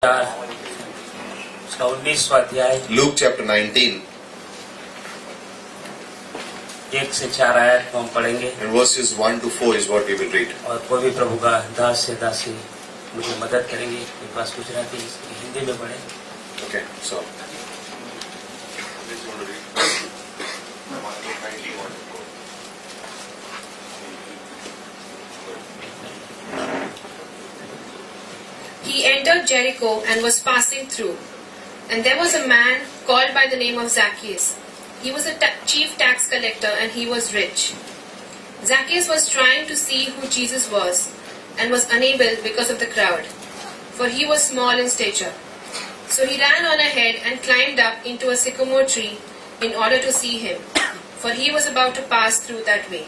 उसका 19वां अध्याय Luke chapter 19 1 से 4 आयत को हम पढ़ेंगे and verses 1 to 4 is what we will read. और कोई भी प्रभु का दास से दासी मुझे मदद करेंगे। मेरे पास गुजराती हिंदी में पढ़े। Okay, so He entered Jericho and was passing through. And there was a man called by the name of Zacchaeus. He was a chief tax collector and he was rich. Zacchaeus was trying to see who Jesus was and was unable because of the crowd, for he was small in stature. So he ran on ahead and climbed up into a sycamore tree in order to see him, for he was about to pass through that way.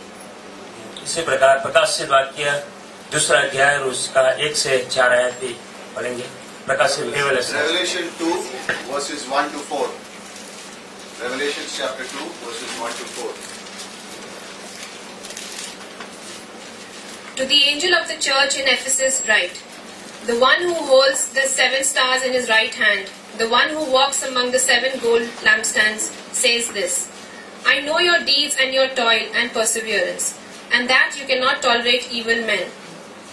इसी प्रकार प्रकाशित वाक्य दूसरा अध्याय उसका 1 से 4 आयत भी पढ़ेंगे। प्रकाशित Revelation 2 verses 1 to 4. Revelation chapter 2 verses 1 to 4. To the angel of the church in Ephesus write, the one who holds the 7 stars in his right hand, the one who walks among the 7 gold lampstands, says this, I know your deeds and your toil and perseverance, and that you cannot tolerate evil men.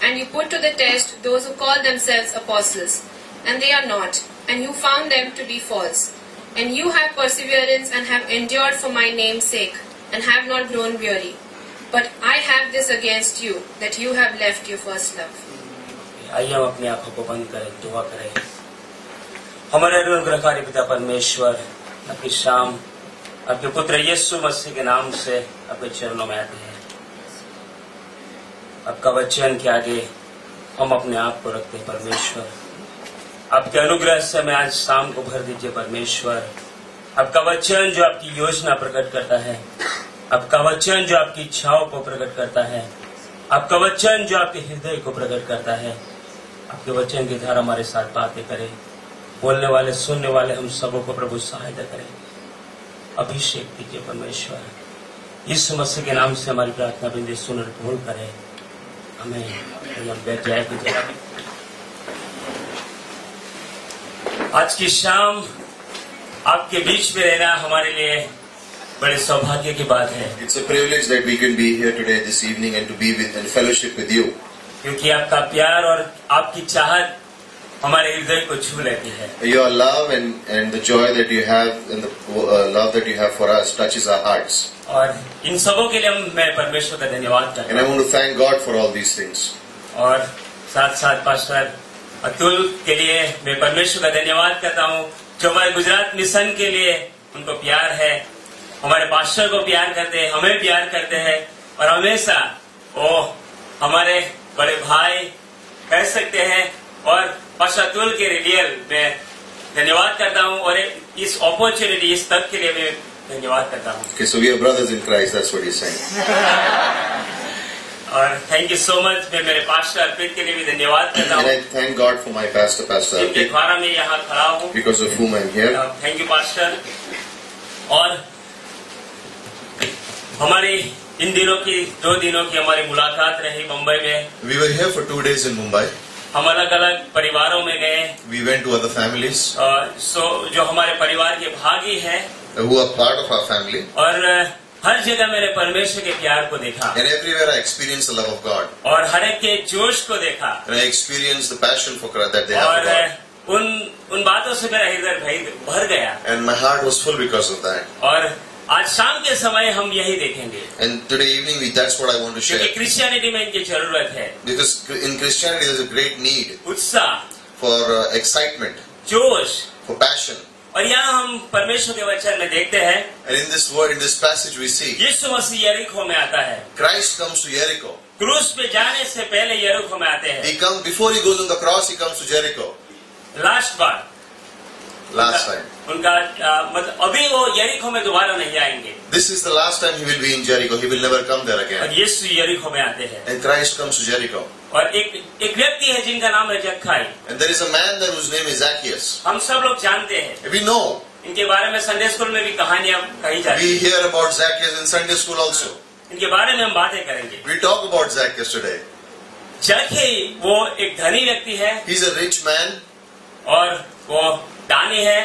And you put to the test those who call themselves apostles, and they are not, and you found them to be false. And you have perseverance and have endured for my name's sake, and have not grown weary. But I have this against you, that you have left your first love. आइए हम अपनी आंखों को बंद करें, दुआ करें। हमारे अनुग्रहकारी पिता परमेश्वर, अपनी शाम आपके पुत्र यीशु मसीह के नाम से अपने चरणों में आते हैं। आपका वचन के आगे हम अपने आप को रखते हैं परमेश्वर। आपके अनुग्रह से मैं आज शाम को भर दीजिए परमेश्वर। आपका वचन जो आपकी योजना प्रकट करता है, आपका वचन जो आपकी इच्छाओं को प्रकट करता है, आपका वचन जो आपके हृदय को प्रकट करता है, आपके वचन की धारा हमारे साथ बातें करे। बोलने वाले सुनने वाले हम सबों को प्रभु सहायता करें। अभिषेक दीजिए परमेश्वर। यीशु मसीह के नाम से हमारी प्रार्थना बिंदी सुन कबूल करें। हमें बैठ जाए की जगह। आज की शाम आपके बीच में रहना हमारे लिए बड़े सौभाग्य की बात है। It's a privilege that we can be here today, this evening, and to be with and fellowship with you. क्योंकि आपका प्यार और आपकी चाहत हमारे हृदय को छू लेती है। Your love and the joy that you have and the love that you have for us touches our hearts. और इन सबों के लिए मैं परमेश्वर का धन्यवाद करता हूँ। And I want to thank God for all these things. और साथ साथ पास्टर अतुल के लिए मैं परमेश्वर का धन्यवाद करता हूँ, जो हमारे गुजरात मिशन के लिए उनको प्यार है, हमारे पास्टर को प्यार करते हैं, हमें प्यार करते हैं और हमेशा वो हमारे बड़े भाई कह सकते हैं। और पास्टर अतुल के रियल मैं धन्यवाद करता हूँ और इस अपॉर्चुनिटी, इस तक के लिए मैं धन्यवाद करता हूँ। Okay, so we are brothers in Christ. That's what he's saying. और थैंक यू सो मच। मैं मेरे पास्टर अर्पित के लिए भी धन्यवाद करता हूँ। And I thank God for my pastor जिनके द्वारा मैं यहाँ खड़ा हूँ, because of whom I'm here. Thank you pastor. और हमारी इन दिनों की 2 दिनों की हमारी मुलाकात रही मुंबई में। We were here for 2 days in Mumbai. हम अलग अलग परिवारों में गए। We went to other families जो हमारे परिवार के भागी हैं, who are part of our family. और हर जगह मैंने परमेश्वर के प्यार को देखा And everywhere I experienced the love of God. और हर एक के जोश को देखा And I experienced the passion for God that they have for God. और उन बातों से मेरा हृदय भर गया। And my heart was full because of that. और आज शाम के समय हम यही देखेंगे। And today evening, that's what I want to share. क्योंकि क्रिश्चियनिटी में इनकी जरूरत है। Because in Christianity, there's a great need उत्साह, for excitement, जोश, for passion. और यहाँ हम परमेश्वर के वचन में देखते हैं, And in this word, in this passage, we see यीशु मसीह यरीको में आता है। Christ comes to Jericho. क्रूस पे जाने से पहले यरीको में आते हैं। He comes before he goes on the cross. He comes to Jericho. Last bar Last time. उनका मतलब अभी वो यरीको में दोबारा नहीं आएंगे। This is the last time he will be in Jericho. He will never come there और again. यीशु यरीको में आते हैं। And Christ comes to Jericho. और एक व्यक्ति है जिनका नाम है जक्खाई। And there is a man there whose name is Zacchaeus. हम सब लोग जानते हैं, We know. इनके बारे में संडे स्कूल में भी कहानियां कही जाती We हैं। hear about Zacchaeus in Sunday school also. इनके बारे में हम बातें करेंगे। We talk about Zacchaeus today. जक्खाई वो एक धनी व्यक्ति है। He's a rich man. और वो दानी है,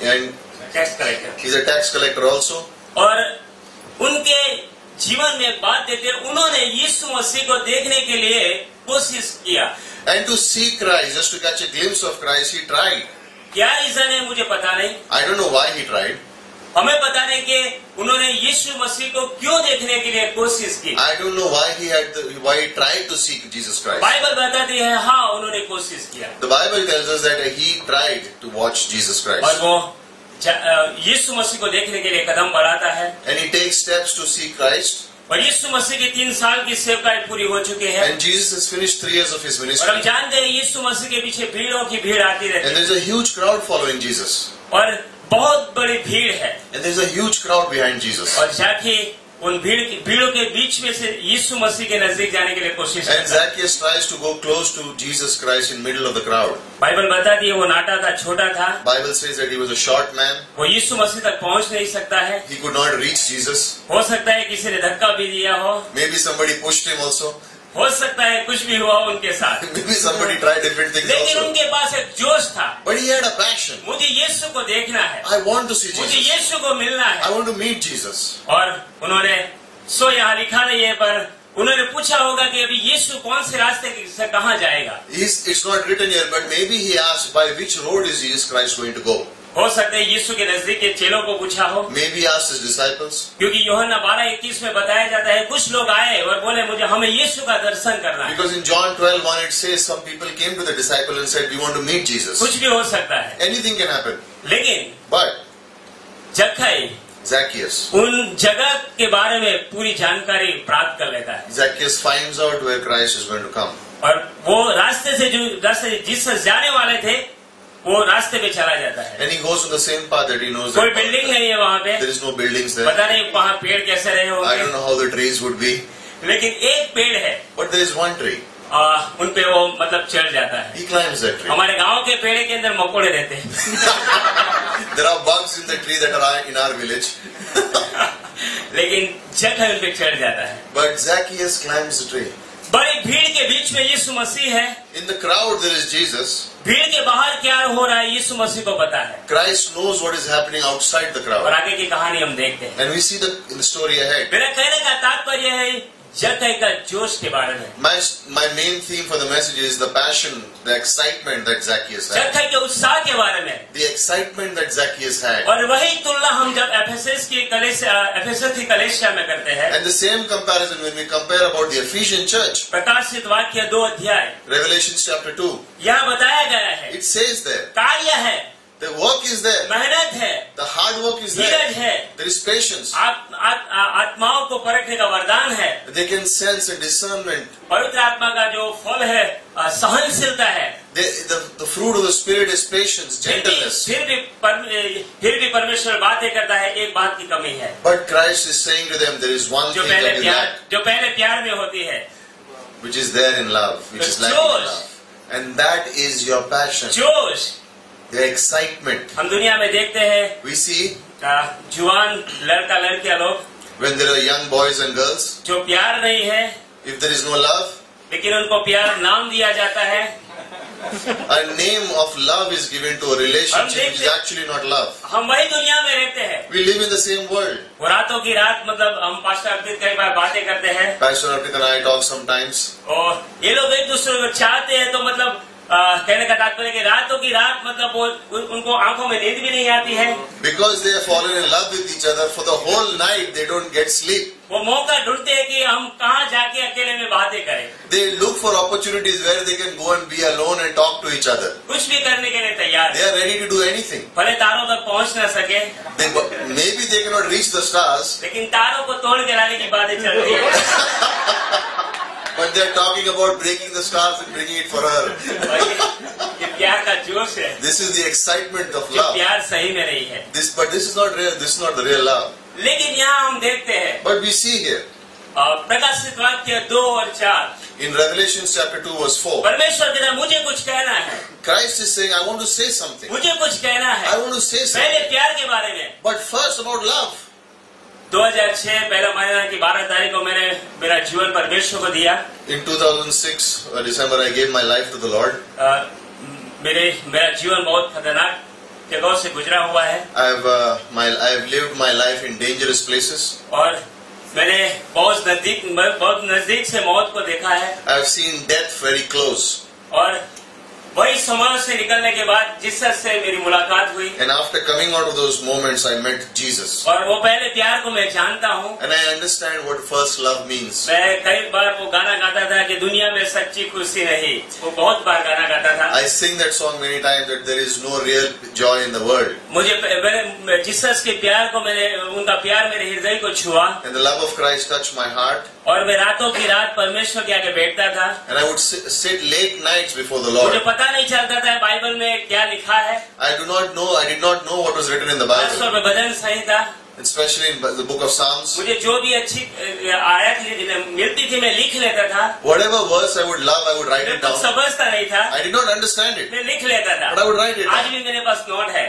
and tax collector. he's a tax collector also. और उनके जीवन में एक बात देते, उन्होंने यीशु मसीह को देखने के लिए कोशिश किया। And to see Christ, just to catch a glimpse of Christ, he tried. क्या रीजन है मुझे पता नहीं, I don't know why he tried. हमें पता नहीं कि उन्होंने यीशु मसीह को क्यों देखने के लिए कोशिश की। I don't know why why he tried to see Jesus Christ. Bible बताती है हाँ उन्होंने कोशिश किया, The Bible tells us that he tried to watch Jesus और Christ. वो यीशु मसीह को देखने के लिए कदम बढ़ाता है। And he takes steps to see Christ. और यीशु मसीह की 3 साल की सेवकाई पूरी हो चुकी है, And Jesus has finished 3 years of his और ministry. हम जानते हैं यीशु मसीह के पीछे भीड़ों की भीड़ आती रहती And है, there's a huge crowd following Jesus. और बहुत बड़ी भीड़ है। And there's a huge crowd behind Jesus. और जाके उन भीड़ों के बीच में से यीशु मसीह के नजदीक जाने के लिए कोशिश And करता है। Zacchaeus tries to go close to Jesus Christ in middle of the crowd. Bible बताती है वो नाटा था, छोटा था, Bible says that he was a short man. वो यीशु मसीह तक पहुंच नहीं सकता है। He could not reach Jesus. हो सकता है किसी ने धक्का भी दिया हो, Maybe somebody pushed him also. हो सकता है कुछ भी हुआ हो उनके साथ, Maybe somebody tried different things लेकिन also. उनके पास एक जोश था, But he had a passion. मुझे यीशु को देखना है, I want to see मुझे Jesus. यीशु को मिलना I है। want to meet Jesus. और उन्होंने यहाँ लिखा नहीं है, पर उन्होंने पूछा होगा कि अभी यीशु कौन से रास्ते से कहाँ जाएगा। It's not written here, but maybe he asked by which road is Jesus Christ going to go. हो सकता है यीशु के नजदीक के चेलों को पूछा हो, Maybe he asked his disciples. क्योंकि यूहन्ना 12:21 में बताया जाता है कुछ लोग आए और बोले मुझे हमें यीशु का दर्शन करना है। Because in John 12:1 it says some people came to the disciple and said, we want to meet Jesus. कुछ भी हो सकता है, Anything can happen. लेकिन But जक्कई Zacchaeus. उन जगह के बारे में पूरी जानकारी प्राप्त कर लेता है, Zacchaeus finds out where Christ is going to come. और वो रास्ते जिस जाने वाले थे वो रास्ते पे चला जाता है। And he goes on the same path that he knows. कोई That बिल्डिंग नहीं है वहाँ पे, there is no buildings there. पता नहीं वहाँ पेड़ कैसे रहे I don't होंगे, know how the trees would be. लेकिन एक पेड़ है, But there is one tree. उन पे वो मतलब चढ़ जाता है। He climbs that tree. हमारे गांव के पेड़ के अंदर मकोड़े रहते हैं There are bugs in the tree that are in our village. लेकिन जगह उन पे चढ़ जाता है। But Zacchaeus climbs the tree. बड़ी भीड़ के बीच में यीशु मसीह है, In the crowd there is Jesus. भीड़ के बाहर क्या हो रहा है यीशु मसीह को पता है, Christ knows what is happening outside the और crowd. आगे की कहानी हम देखते हैं। And we see in the story ahead. मेरा कहने का तात्पर्य है जगह का जोश के बारे में, My main theme for the message is the passion, the excitement that Zacchaeus had. जगह के उत्साह के बारे में। The excitement that Zacchaeus had. और वही तुलना हम जब एफेसस की कलीसिया में करते हैं, And the same comparison when we compare about the Ephesian church, प्रकाशित वाक्य 2 अध्याय, Revelations chapter 2, यहाँ बताया गया है it says there, कार्य है, the work is there, मेहनत है, the hard work is Dheeraj there, है, there is patience, आत्माओं को परखने का वरदान है, they can sense a discernment, पवित्र आत्मा का जो फल है सहनशीलता है। the fruit of the Spirit is patience, gentleness. फिर भी परमेश्वर बातें करता है, एक बात की कमी है, But Christ is saying to them, there is one जो thing that you lack, पहले प्यार में होती है, which is there in love, which is lacking in love. And that is your passion, जोश। the excitement. हम दुनिया में देखते हैं We see जुआन लड़का लड़कियां लोग when there are young boys and girls, जो प्यार नहीं है, if there is no love, लेकिन उनको प्यार नाम दिया जाता है। a name of love is given to a relationship which is actually not love. हम वही दुनिया में रहते हैं, We live in the same world. वो रातों की रात मतलब हम पास्टर अर्पित कई बार बातें करते हैं, Pastor Arpit and I talk sometimes. और ये लोग एक दूसरे को चाहते हैं, तो मतलब कहने का तात्पर्य कि रातों की रात मतलब वो उनको आंखों में नींद भी नहीं आती है, Because they have fallen in love with each other, for the whole night they don't get sleep. वो मौका ढूंढते हैं कि हम कहाँ जाके अकेले में बातें करें, They look for opportunities where they can go and be alone and talk to each other. कुछ भी करने के लिए तैयार They है, are ready to do anything. भले तारों तक पहुँच न सके, Maybe they cannot reach the stars, लेकिन तारों को तोड़ के लाने की बातें चल रही है। but they are talking about breaking the stars and bringing it for her. ये प्यार का जोश है, This is the excitement of जो love. प्यार सही में नहीं है। But this is not real. This is not the real love. लेकिन यहाँ हम देखते हैं But we see here प्रकाशित वाक्य 2 और 4, in Revelation chapter 2 verse 4, परमेश्वर कहता है मुझे कुछ कहना है, Christ is saying, I want to say something. मुझे कुछ कहना है, I want to say पहले something. प्यार के बारे में। But first about love. 2006 पहला महीना की 12 तारीख को मैंने मेरा जीवन परमेश्वर को दिया। In 2006 December, I gave my life to the Lord. मेरा जीवन बहुत खतरनाक जगहों से गुजरा हुआ है I have lived my life in dangerous places. और मैंने बहुत नजदीक से मौत को देखा है I have seen death very close. और वही समाज से निकलने के बाद जिसस से मेरी मुलाकात हुई And after coming out of those moments, I met Jesus. और वो पहले प्यार को मैं जानता हूँ। And I understand what first love means. मैं कई बार वो गाना गाता था कि दुनिया में सच्ची खुशी नहीं, वो बहुत बार गाना गाता था। I sing that song many times that there is no real joy in the world. मैंने जिसस के प्यार को उनका प्यार मेरे हृदय को छुआ And the love of Christ touched my heart. और मैं रातों की रात परमेश्वर के आगे बैठता था। And I would sit late nights before the मुझे Lord. पता नहीं चलता था बाइबल में क्या लिखा है। I did not know what was written in the खासतौर Bible. पे भजन संहिता, Especially in the book of Psalms. मुझे जो भी अच्छी आयत मिलती थी मैं लिख लेता था। Whatever verse I would love, I would write मैं it कुछ down. समझता नहीं था, I did not understand it, मैं लिख लेता था। but I would write it आज down. भी मेरे पास नोट है।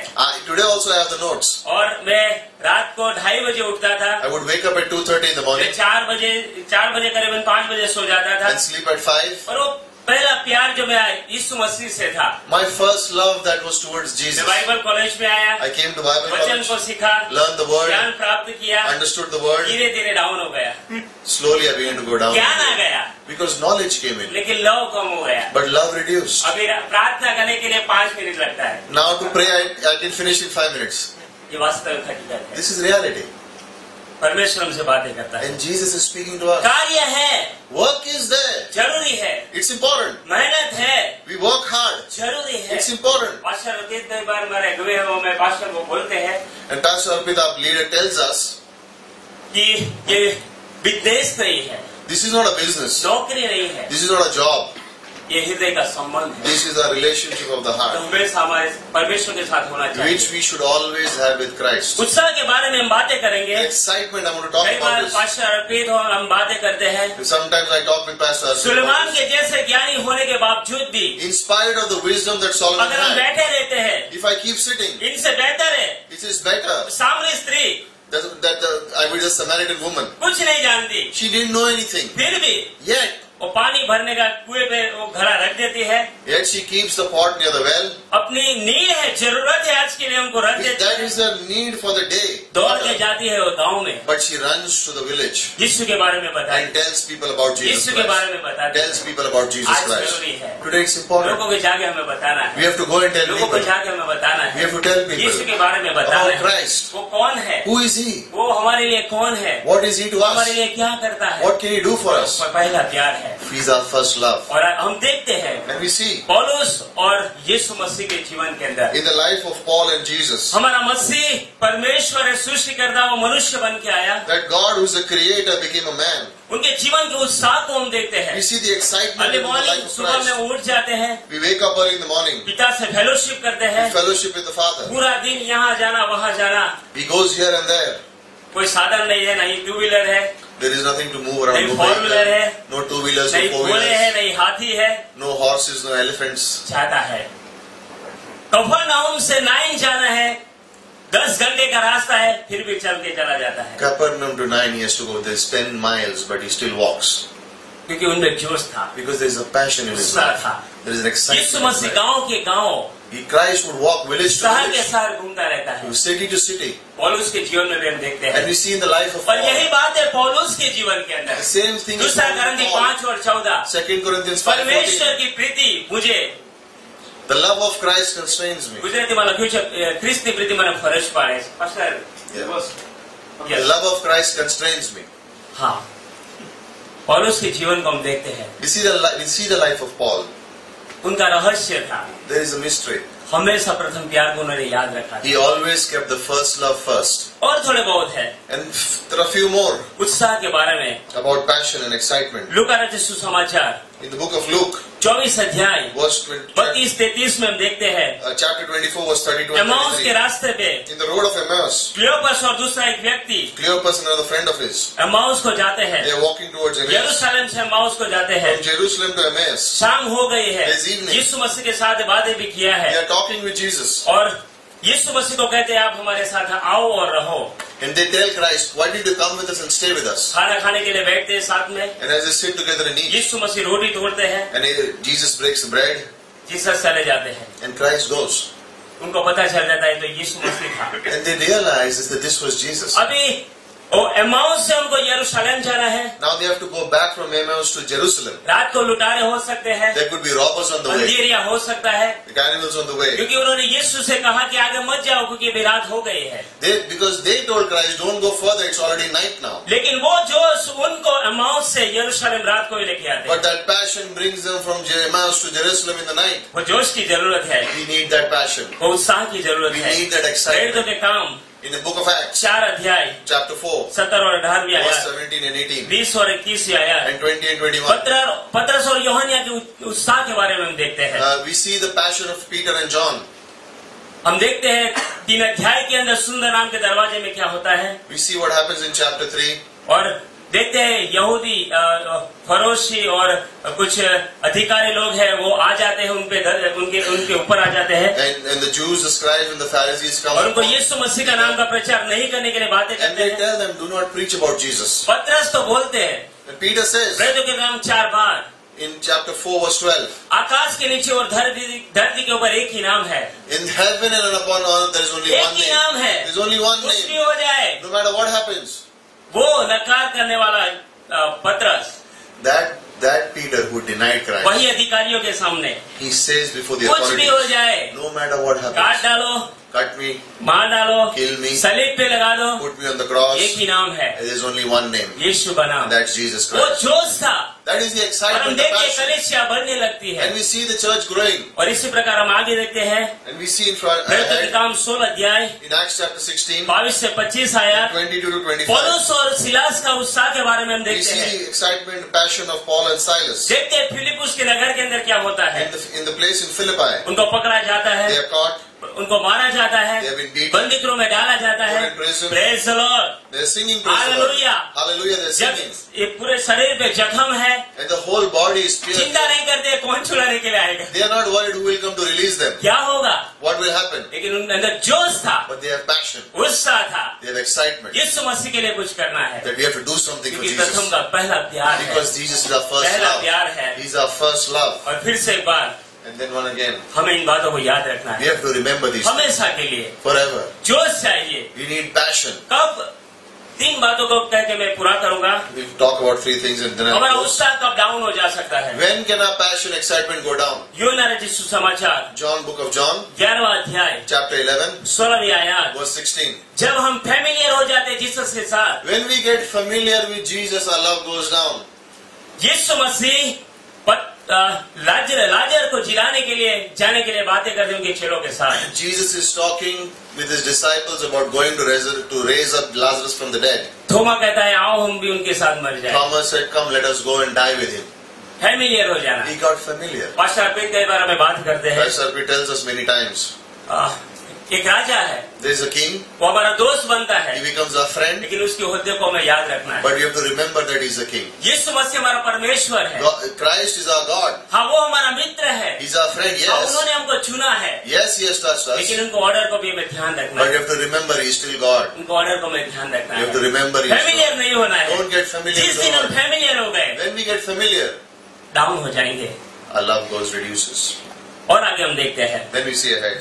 Today also I have the notes. और मैं रात को 2:30 बजे उठता था। I would wake up at 2:30 in the morning मैं 4 बजे करीबन 5 बजे सो जाता था। and sleep at 5. और वो पहला प्यार जो मेरा यीशु मसीह से था। My first love that was towards मैं Jesus. बाइबल कॉलेज में आया, I came to Bible वचन college, को सीखा, learned the word, ज्ञान प्राप्त किया, understood the word. धीरे धीरे डाउन हो गया। Slowly I began to go down ज्ञान आ गया because knowledge came in, लेकिन लव कम हो गया। but love reduced. अभी प्रार्थना करने के लिए 5 मिनट लगता है। Now to pray, I can finish in 5 minutes. ये वास्तविक हकीकत है। This is reality. परमेश्वर हमसे बातें करता है। And Jesus is speaking to us. कार्य है, Work is there. जरूरी है, It's important. मेहनत है, We work hard. जरूरी है। It's important. पास्टर रकेश कई बार हमारे अगुवे हैं, वो मैं पास्टर को बोलते हैं And Pastor Arpita, our leader, tells us, कि ये बिजनेस नहीं है, this is not a business. नौकरी नहीं है, This is not a job. ये हृदय का संबंध है। This is a relationship of the तो heart, हमेशा हमारे परमेश्वर के साथ होना चाहिए। which we should always have with Christ. उत्साह के बारे में हम बातें करेंगे। Excitement, I want to talk कई बार about this. पास्टर अर्पित और हम बातें करते हैं। Sometimes I talk with Pastor Arpita. Suleman के जैसे ज्ञानी होने के बावजूद भी In spite of the wisdom that Solomon अगर हम had, बैठे रहते हैं, if I keep sitting, इनसे बेहतर है it is better सामने स्त्री that I was a Samaritan woman. कुछ नहीं जानती, She didn't know anything. फिर भी Yet वो पानी भरने का कुएं पे वो घड़ा रख देती है। she keeps the pot near the well. अपनी नीड है, जरूरत है आज के लिए उनको रख देती That है। is her need for the day. दौड़ के जाती है वो गाँव में, But she runs to the village यीशु के बारे में बताए, and tells people about Jesus यीशु के बारे Christ. में बताते Tells people about Jesus आज Christ. जरूरी है। Today it's important. लोगों को जाके हमें बताना We है, have to go and tell लोगों को people. जाके हमें बताना We है, have to tell यीशु के people बारे में बताना about है। Christ. वो कौन है, Who is He? वो हमारे लिए कौन है, What is He to वो हमारे us? लिए क्या करता है। What can He do for us? वो पहला प्यार है। He is our first love. और हम देखते हैं And we see पौलुस और यीशु मसीह के जीवन के अंदर in the life of Paul and Jesus हमारा मसीह परमेश्वर है, सृष्टिकर्ता, वो मनुष्य बन के आया। that God, who is the Creator, became a man. उनके जीवन के उत्साह को हम देखते हैं। We see the excitement early in the morning life of सुबह में Christ. वो उठ जाते हैं, We wake up early in the morning. पिता से फेलोशिप करते हैं, We fellowship with the Father. पूरा दिन यहाँ जाना वहाँ जाना, He goes here and there. कोई साधन नहीं है, नहीं 2 व्हीलर है, There is nothing to move around. नहीं No 4 व्हीलर vehicle, है, no 2-wheelers, नहीं no घोड़े है, 4-wheelers, नहीं हाथी है, no horses, no elephants. जाता है। कफरनहूम से नाइन जाना है, 10 घंटे का रास्ता है, फिर भी चल के चला जाता है, Capernaum to 9 he has to go. There's 10 miles, but he still walks. क्योंकि उनमें जोश था, Because there is a passion in his उत्साह life. था। There is an Yeshu excitement in Masih his life. गाँव के गाँव, Christ would walk village to शहर के village, शहर घूमता रहता है। from city to city. पौलुस के जीवन में भी हम देखते And हैं, we see in the life of और यही Paul, बात है पौलुस के जीवन के the अंदर। same thing is दूसरा found in करंती Paul. 5 और 14, 2 Corinthians 5:14. परमेश्वर की प्रीति मुझे, The love of Christ constrains me. ગુજરાતીમાં લખ્યું છે ખ્રિસ્તની પ્રીતિ મને ફરજ પાડે છે। Pastor, The love of Christ constrains me. हाँ, पौलुस के जीवन को हम देखते हैं, We see the life of Paul. उनका रहस्य था, There is a mystery. हमेशा प्रथम प्यार को उन्होंने याद रखा था। He always kept the first love first. और थोड़े बहुत है And there are a few more उत्साह के बारे में। about passion and excitement. लूका रचित सुसमाचार In the book of Luke, 24 अध्याय verse 20, 32-33 में हम देखते हैं, chapter 24, verse 32 and एमाउस के 33. रास्ते पे In the road of Emmaus, क्लियोपस और दूसरा एक व्यक्ति Cleopas, another friend of his, Emmaus को जाते हैं, they are walking towards Emmaus. यरूशलेम से एमाउस को जाते हैं। From Jerusalem to Emmaus, शाम हो गई है, It's evening. यीशु मसीह के साथ बातें भी किया they है, are talking with Jesus. और यीशु मसीह को कहते हैं आप हमारे साथ आओ और रहो। And they tell Christ, why did you come with us and stay with us? खाना खाने के लिए बैठते हैं साथ में, And as they sit together and eat, यीशु मसीह रोटी तोड़ते हैं, and Jesus breaks the bread, Jesus चले जाते हैं, and Christ goes. उनको पता चल जाता है तो यीशु मसीह था। And they realize that this was Jesus. अभी वो एमाउस से उनको यरूशलेम जाना है। Now they have to go back from Emmaus to Jerusalem. रात को लुटारे हो सकते हैं, There could be robbers on the way, अंधेरिया हो सकता है, the cannibals on the way. क्योंकि उन्होंने यीशु से कहा कि आगे मत जाओ क्योंकि अभी रात हो गई है। Because they told Christ, don't go further, it's already night now. लेकिन वो जोश उनको एमाउस से यरूशलेम रात को ही लेके आते हैं। But that passion brings them from Emmaus to Jerusalem in the night. वो जोश की जरूरत है, We need that passion. वो उत्साह की जरूरत We है। need that excitement. प्रेरितों के काम In the book of Acts, 4 अध्याय chapter 4, 17 और 18 verse आयत, 17 and 18, 20 और 21 आयत, and 20 and 21. पतरस और यूहन्ना के उत्साह के बारे में हम देखते हैं। We see the passion of Peter and John. हम देखते हैं 3 अध्याय के अंदर सुंदर नाम के दरवाजे में क्या होता है, We see what happens in chapter 3. और देखते हैं यहूदी फरोशी और कुछ अधिकारी लोग हैं, वो आ जाते हैं उनके ऊपर आ जाते हैं, And the Jews, the scribes and the Pharisees come और उनको upon them. यीशु मसीह का नाम का प्रचार नहीं करने के लिए बातें And करते they हैं। tell them, do not preach about Jesus. पतरस तो बोलते हैं, And Peter says प्रेरितों के काम 4 बार, in chapter 4 verse 12, आकाश के नीचे और धरती के ऊपर एक ही नाम है, in heaven and upon earth there is only एक one ही name. नाम है, There is only one कुछ भी name. हो जाए। No matter what happens. वो नकार करने वाला पतरस That Peter who denied Christ, वही अधिकारियों के सामने he says before the कुछ भी हो authorities, जाए, no matter what काट happens, डालो, cut me, मार डालो, kill me, सलीब पे लगा दो, put me on the cross. एक ही नाम है, There is only one name. यीशु का नाम। And that's Jesus वो Christ. जोश था, That is the और हम excitement, the देखते हैं passion. कलीसिया बढ़ने लगती है, And we see the church growing. और इसी प्रकार हम आगे देखते हैं And we see in front, प्रेरितों के काम 16 अध्याय in Acts chapter 16, 22 से 25 आयत, 22 to 25, पौलुस और सिलास का उत्साह के बारे में हम we देखते see हैं। the excitement, passion of Paul and Silas. देखते हैं फिलिपुस के नगर के अंदर क्या होता है, In the place in Philippi, उनको पकड़ा जाता है, they are caught, उनको मारा जाता है, they have been beaten, बंदीगृह में डाला जाता है। put in prison. Praise the Lord. They are singing praise the Lord. Hallelujah. Hallelujah, they are जब singing. ये पूरे शरीर पे जख्म है, And the whole body is pierced. चिंता नहीं करते कौन छुड़ाने के लिए आएगा, They are not worried who will come to release them. क्या होगा, What will happen? लेकिन उनके अंदर जोश था, But they have passion. उत्साह था, They have excitement. यीशु मसीह के लिए कुछ करना है, That we have to do something for क्योंकि Jesus. प्रथम का पहला प्यार है, Because Jesus is our first पहला love. प्यार है। He's our first love. और फिर से एक बार And then one again. हमें इन बातों को याद रखना We है, have to remember these things हमेशा के लिए forever. जोश चाहिए। We need passion. कब 3 बातों को कह के मैं पूरा करूंगा, We'll talk about 3 things and then I'll हमारा close. उत्साह कब डाउन हो जा सकता है। When can our passion, excitement go down? यूहन्ना रचित सुसमाचार John, book of John, 11वां अध्याय chapter 11, 16वीं आयत, verse 16. जब हम फेमिलियर हो जाते हैं जीसस के साथ, When we get familiar with Jesus, our love goes down. यीशु मसीह लाजर को जिलाने के लिए जाने के लिए बातें करते हैं उनके चेलों के साथ। Jesus is talking with his disciples about going to raise up Lazarus from the dead. थोमा कहता है आओ हम भी उनके साथ मर जाए। Thomas said, come, let us go and die with him. Familiar हो जाना। He got familiar. पास्टर अर्पित के बारे में बात करते हैं। Pastor Arpi tells us many times. एक राजा है, There is a king, वो हमारा दोस्त बनता है, he becomes our friend, लेकिन उसके ओहदे को हमें याद रखना है। but we have to remember that he is a king. यीशु मसीह हमारा परमेश्वर है, Christ is our God. हाँ वो हमारा मित्र है, He's our friend, हाँ yes. उन्होंने हमको चुना है, Yes, he has touched us. लेकिन उनको ऑर्डर को भी हमें ध्यान रखना But है, you have to remember he is still God. उनको ऑर्डर को हमें ध्यान रखना You have to है। remember he is familiar God. नहीं होना है। Don't get familiar जिस with दिन हम God. फेमिलियर हो गए When we get familiar, down हो जाएंगे। our love goes reduces. और आगे हम देखते हैं Then we see ahead.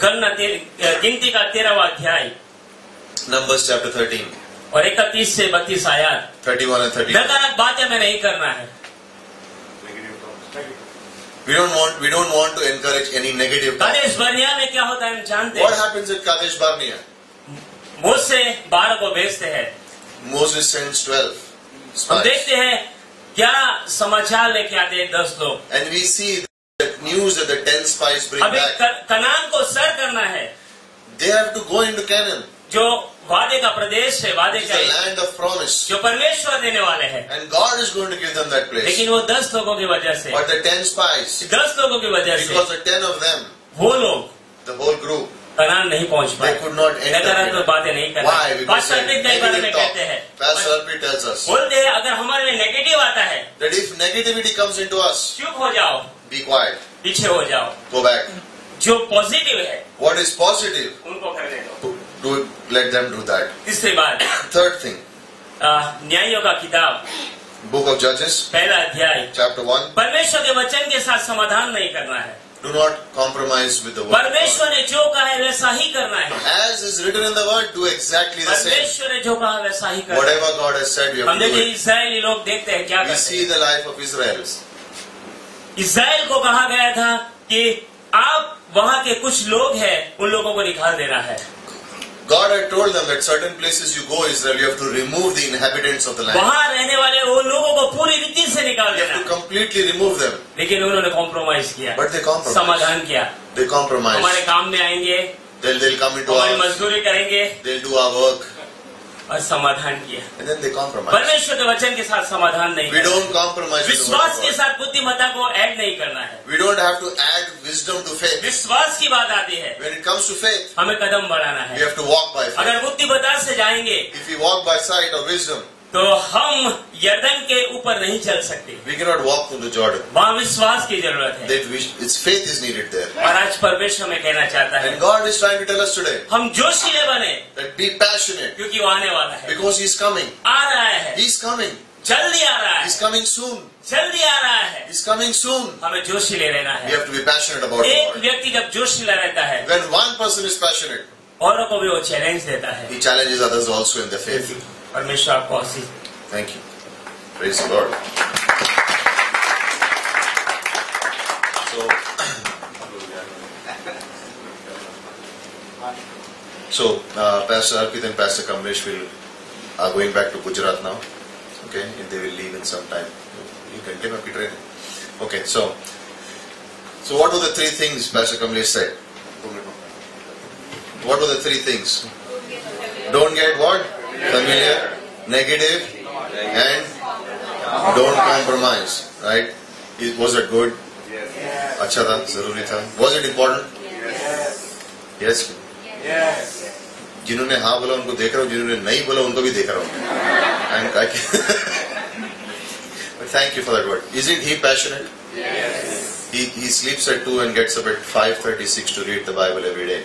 गिनती का 13वां अध्याय Numbers chapter 13, और 31 से 32 आयत। 31 and 32. नकारात्मक बातें हमें नहीं करना है। We don't want to encourage any negative talk. Kadesh Barnea में क्या होता है हम जानते What हैं। happens at Kadesh Barnea? मूसे 12 को भेजते हैं, Moses sends 12 हम spies. देखते हैं क्या समाचार लेके आते हैं 10 लोग। And we see the news that the 10 spies bring अभी back. कनान को सर करना है, They have to go into Canaan, जो वादे का प्रदेश है, वादे it's का the land of promise. जो परमेश्वर देने वाले हैं। And God is going to give them that place. लेकिन वो 10 लोगों की वजह से, But the 10 spies, 10 लोगों की वजह से because the 10 of them, वो लोग the whole group, कनान नहीं पहुंच they पाए। could not enter नकारात्मक Canaan. बातें नहीं करना। Why? Because pastor they Arpit had के बारे में negative कहते हैं, talk. Pastor Arpi tells us बोलते हैं अगर हमारे में नेगेटिव आता है that if negativity comes into us, चुप हो जाओ, be quiet, पीछे हो जाओ। go back. जो पॉजिटिव है What is positive, उनको करने दो। let them do that. तीसरी बात, Third thing, न्यायों का किताब book of Judges, 1 अध्याय, chapter 1. परमेश्वर के वचन के साथ समाधान नहीं करना है। Do not compromise with the word of परमेश्वर God. ने जो कहा है वैसा ही करना है। As is written in the word, do exactly the same. परमेश्वर ने जो कहा वैसा ही करना है। Whatever God has said, we have हम to do देखिए it. इस्राएली लोग देखते हैं क्या We करते see हैं। the life of Israel. इस्राएल को कहा गया था कि आप वहाँ के कुछ लोग हैं उन लोगों को निकाल देना है। God had told them that certain places you go, Israel, you have to remove the inhabitants of the land. वहाँ रहने वाले वो लोगों को पूरी रीति से निकाल You देना have to है। completely remove them. लेकिन उन्होंने कॉम्प्रोमाइज किया, But they compromise. समाधान किया। They compromise. हमारे काम में आएंगे, They'll come into हमारी our, मजदूरी करेंगे they'll do our work, और समाधान किया। and then they compromise. परमेश्वर के वचन के साथ समाधान नहीं We करना। don't compromise with the word विश्वास of के God. साथ बुद्धिमत्ता को ऐड नहीं करना है। We don't have to add wisdom to faith. विश्वास की बात आती है, When it comes to faith, हमें कदम बढ़ाना we है। have to walk by faith. अगर बुद्धिमत्ता से जाएंगे If we walk by sight or wisdom, तो हम यरदन के ऊपर नहीं चल सकते। we cannot walk through the Jordan. वहाँ विश्वास की जरूरत है। Its faith is needed there. और आज परमेश्वर में कहना चाहता है, And God is trying to tell us today हम जोशीले बने, that be passionate क्योंकि वो आने वाला है, because He's coming. आ रहा है, He's coming. जल्दी आ रहा है, He's coming soon. जल्दी आ रहा है। He's coming soon. हमें जोशीले रहना We है। have to be passionate about the एक Lord. व्यक्ति जब जोशीला रहता है, When one person is passionate, औरों को भी वो चैलेंज देता है। he challenges others also in their faith. परमेश्वर आपको आशीष दे। Thank you. Praise the Lord. So, Pastor Arpit and Pastor Kamlesh are going back to Gujarat now. Okay, and they will leave in some time. You can take up your training. Okay, so what were the three things Pastor Kamlesh said? What were the three things? Don't get what? Familiar, negative, and don't compromise. Right? Was it good? अच्छा था, जरूरी था. Was it important? Yes. जिन्होंने हाँ बोला उनको देख रहा हूँ, जिन्होंने नहीं बोला उनको भी देख रहा हूँ. But thank you for that word. Isn't he passionate? Yes. He sleeps at 2 and gets up at 5:36 to read the Bible every day.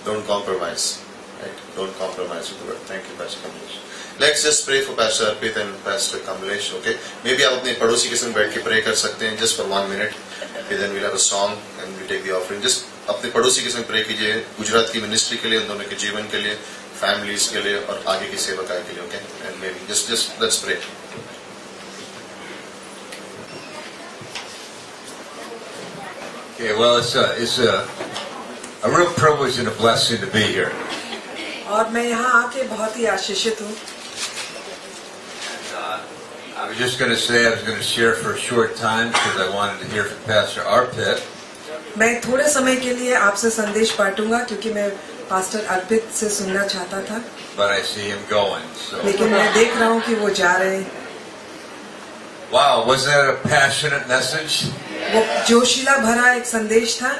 Don't compromise. Right? Don't compromise with the word. Thank you, Pastor Kamlesh. Let's just pray for Pastor Arpit and Pastor Kamlesh. Okay? Maybe आप अपने पड़ोसी के संग बैठ के pray कर सकते हैं just for 1 minute. Okay, then we'll have a song and we'll take the offering. Just अपने पड़ोसी के संग प्रे कीजिए गुजरात की मिनिस्ट्री के लिए, उन दोनों के जीवन के लिए, फैमिलीज के लिए और आगे की सेवा कार्य के लिए. Okay, and maybe just let's pray. Okay, well, it's a real privilege and a blessing to be here. और मैं यहाँ आके बहुत ही आशीषित हूँ. I was just going to say I was going to share for a short time because I wanted to hear from Pastor Arpit. मैं थोड़े समय के लिए आपसे संदेश बांटूंगा क्योंकि मैं पास्टर अर्पित से सुनना चाहता था. But I see him going. So, लेकिन मैं देख रहा हूँ कि वो जा रहे हैं. wow, wasn't that a passionate message? वो जोशीला भरा एक संदेश था.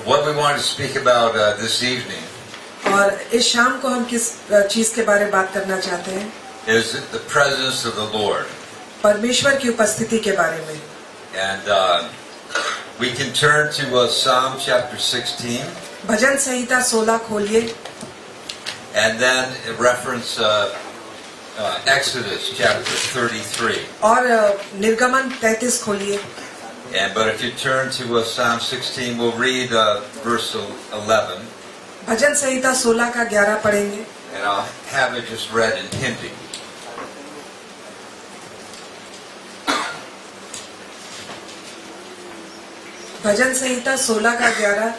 What we want to speak about this evening और इस शाम को हम किस चीज के बारे में बात करना चाहते हैं? is the presence of the Lord. परमेश्वर की उपस्थिति के बारे में. And we can turn to Psalm chapter 16. भजन संहिता 16 खोलिए. And then reference Exodus chapter 33. और निर्गमन 33 खोलिए. But if you turn to Psalm 16, we'll read verse 11. भजन संहिता 16 का 11 पढ़ेंगे. And I'll have it just read in Hindi. भजन संहिता 16 का 11.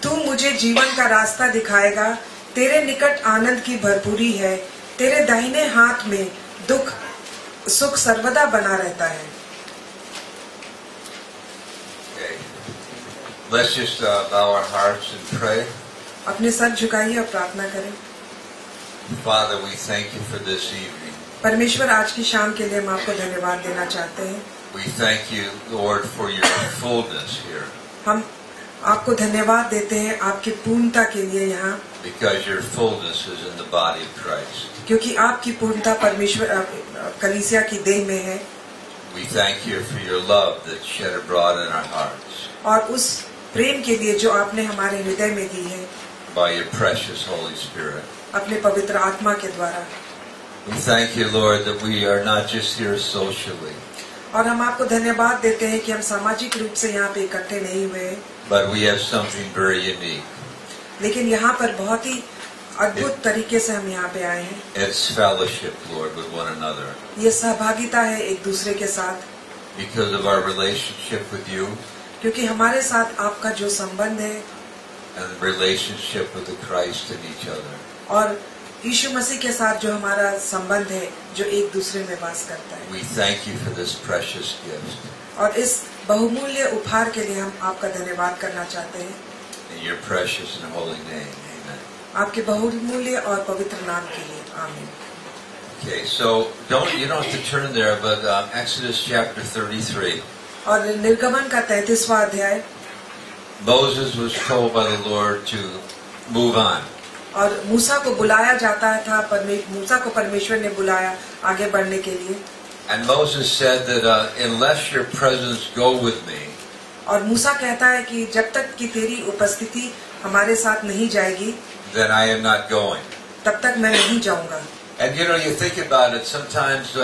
तू मुझे जीवन का रास्ता दिखाएगा, तेरे निकट आनंद की भरपूरी है, तेरे दाहिने हाथ में दुख सुख सर्वदा बना रहता है. Okay. Let's just bow our hearts and pray. अपने सर झुकाइए और प्रार्थना करें. Father, we thank you for this evening. परमेश्वर, आज की शाम के लिए हम आपको धन्यवाद देना चाहते हैं. We thank you, Lord, for your fullness here. हम आपको धन्यवाद देते हैं आपकी पूर्णता के लिए यहाँ, Because your fullness is in the body of Christ. क्योंकि आपकी पूर्णता परमेश्वर कलीसिया की देह में है. We thank you for your love that's shed abroad in our hearts. और उस प्रेम के लिए जो आपने हमारे हृदय में दी है By your precious Holy Spirit. अपने पवित्र आत्मा के द्वारा. We thank you, Lord, that we are not just here socially. और हम आपको धन्यवाद देते हैं कि हम सामाजिक रूप से यहाँ पे इकट्ठे नहीं हुए, but we have something very unique. लेकिन यहाँ पर बहुत ही अद्भुत तरीके से हम यहाँ पे आए हैं। It's fellowship, Lord, with one another. ये सहभागिता है एक दूसरे के साथ, Because of our relationship with you क्योंकि हमारे साथ आपका जो संबंध है and relationship with the Christ and each other. और यीशु मसीह के साथ जो हमारा संबंध है, जो एक दूसरे में वास करता है। We thank you for this precious gift. और इस बहुमूल्य उपहार के लिए हम आपका धन्यवाद करना चाहते हैं, In your precious and holy name. Amen. आपके बहुमूल्य और पवित्र नाम के लिए, आमीन। Okay, so you don't have to turn there, but Exodus chapter 33. और निर्गमन का 33वां अध्याय, Moses was told by the Lord to move on. और मूसा को बुलाया जाता था, मूसा को परमेश्वर ने बुलाया आगे बढ़ने के लिए। And Moses said that unless your presence go with me, और मूसा कहता है कि जब तक कि तेरी उपस्थिति हमारे साथ नहीं जाएगी, then I am not going. तब तक मैं नहीं जाऊंगा। And you think about it, sometimes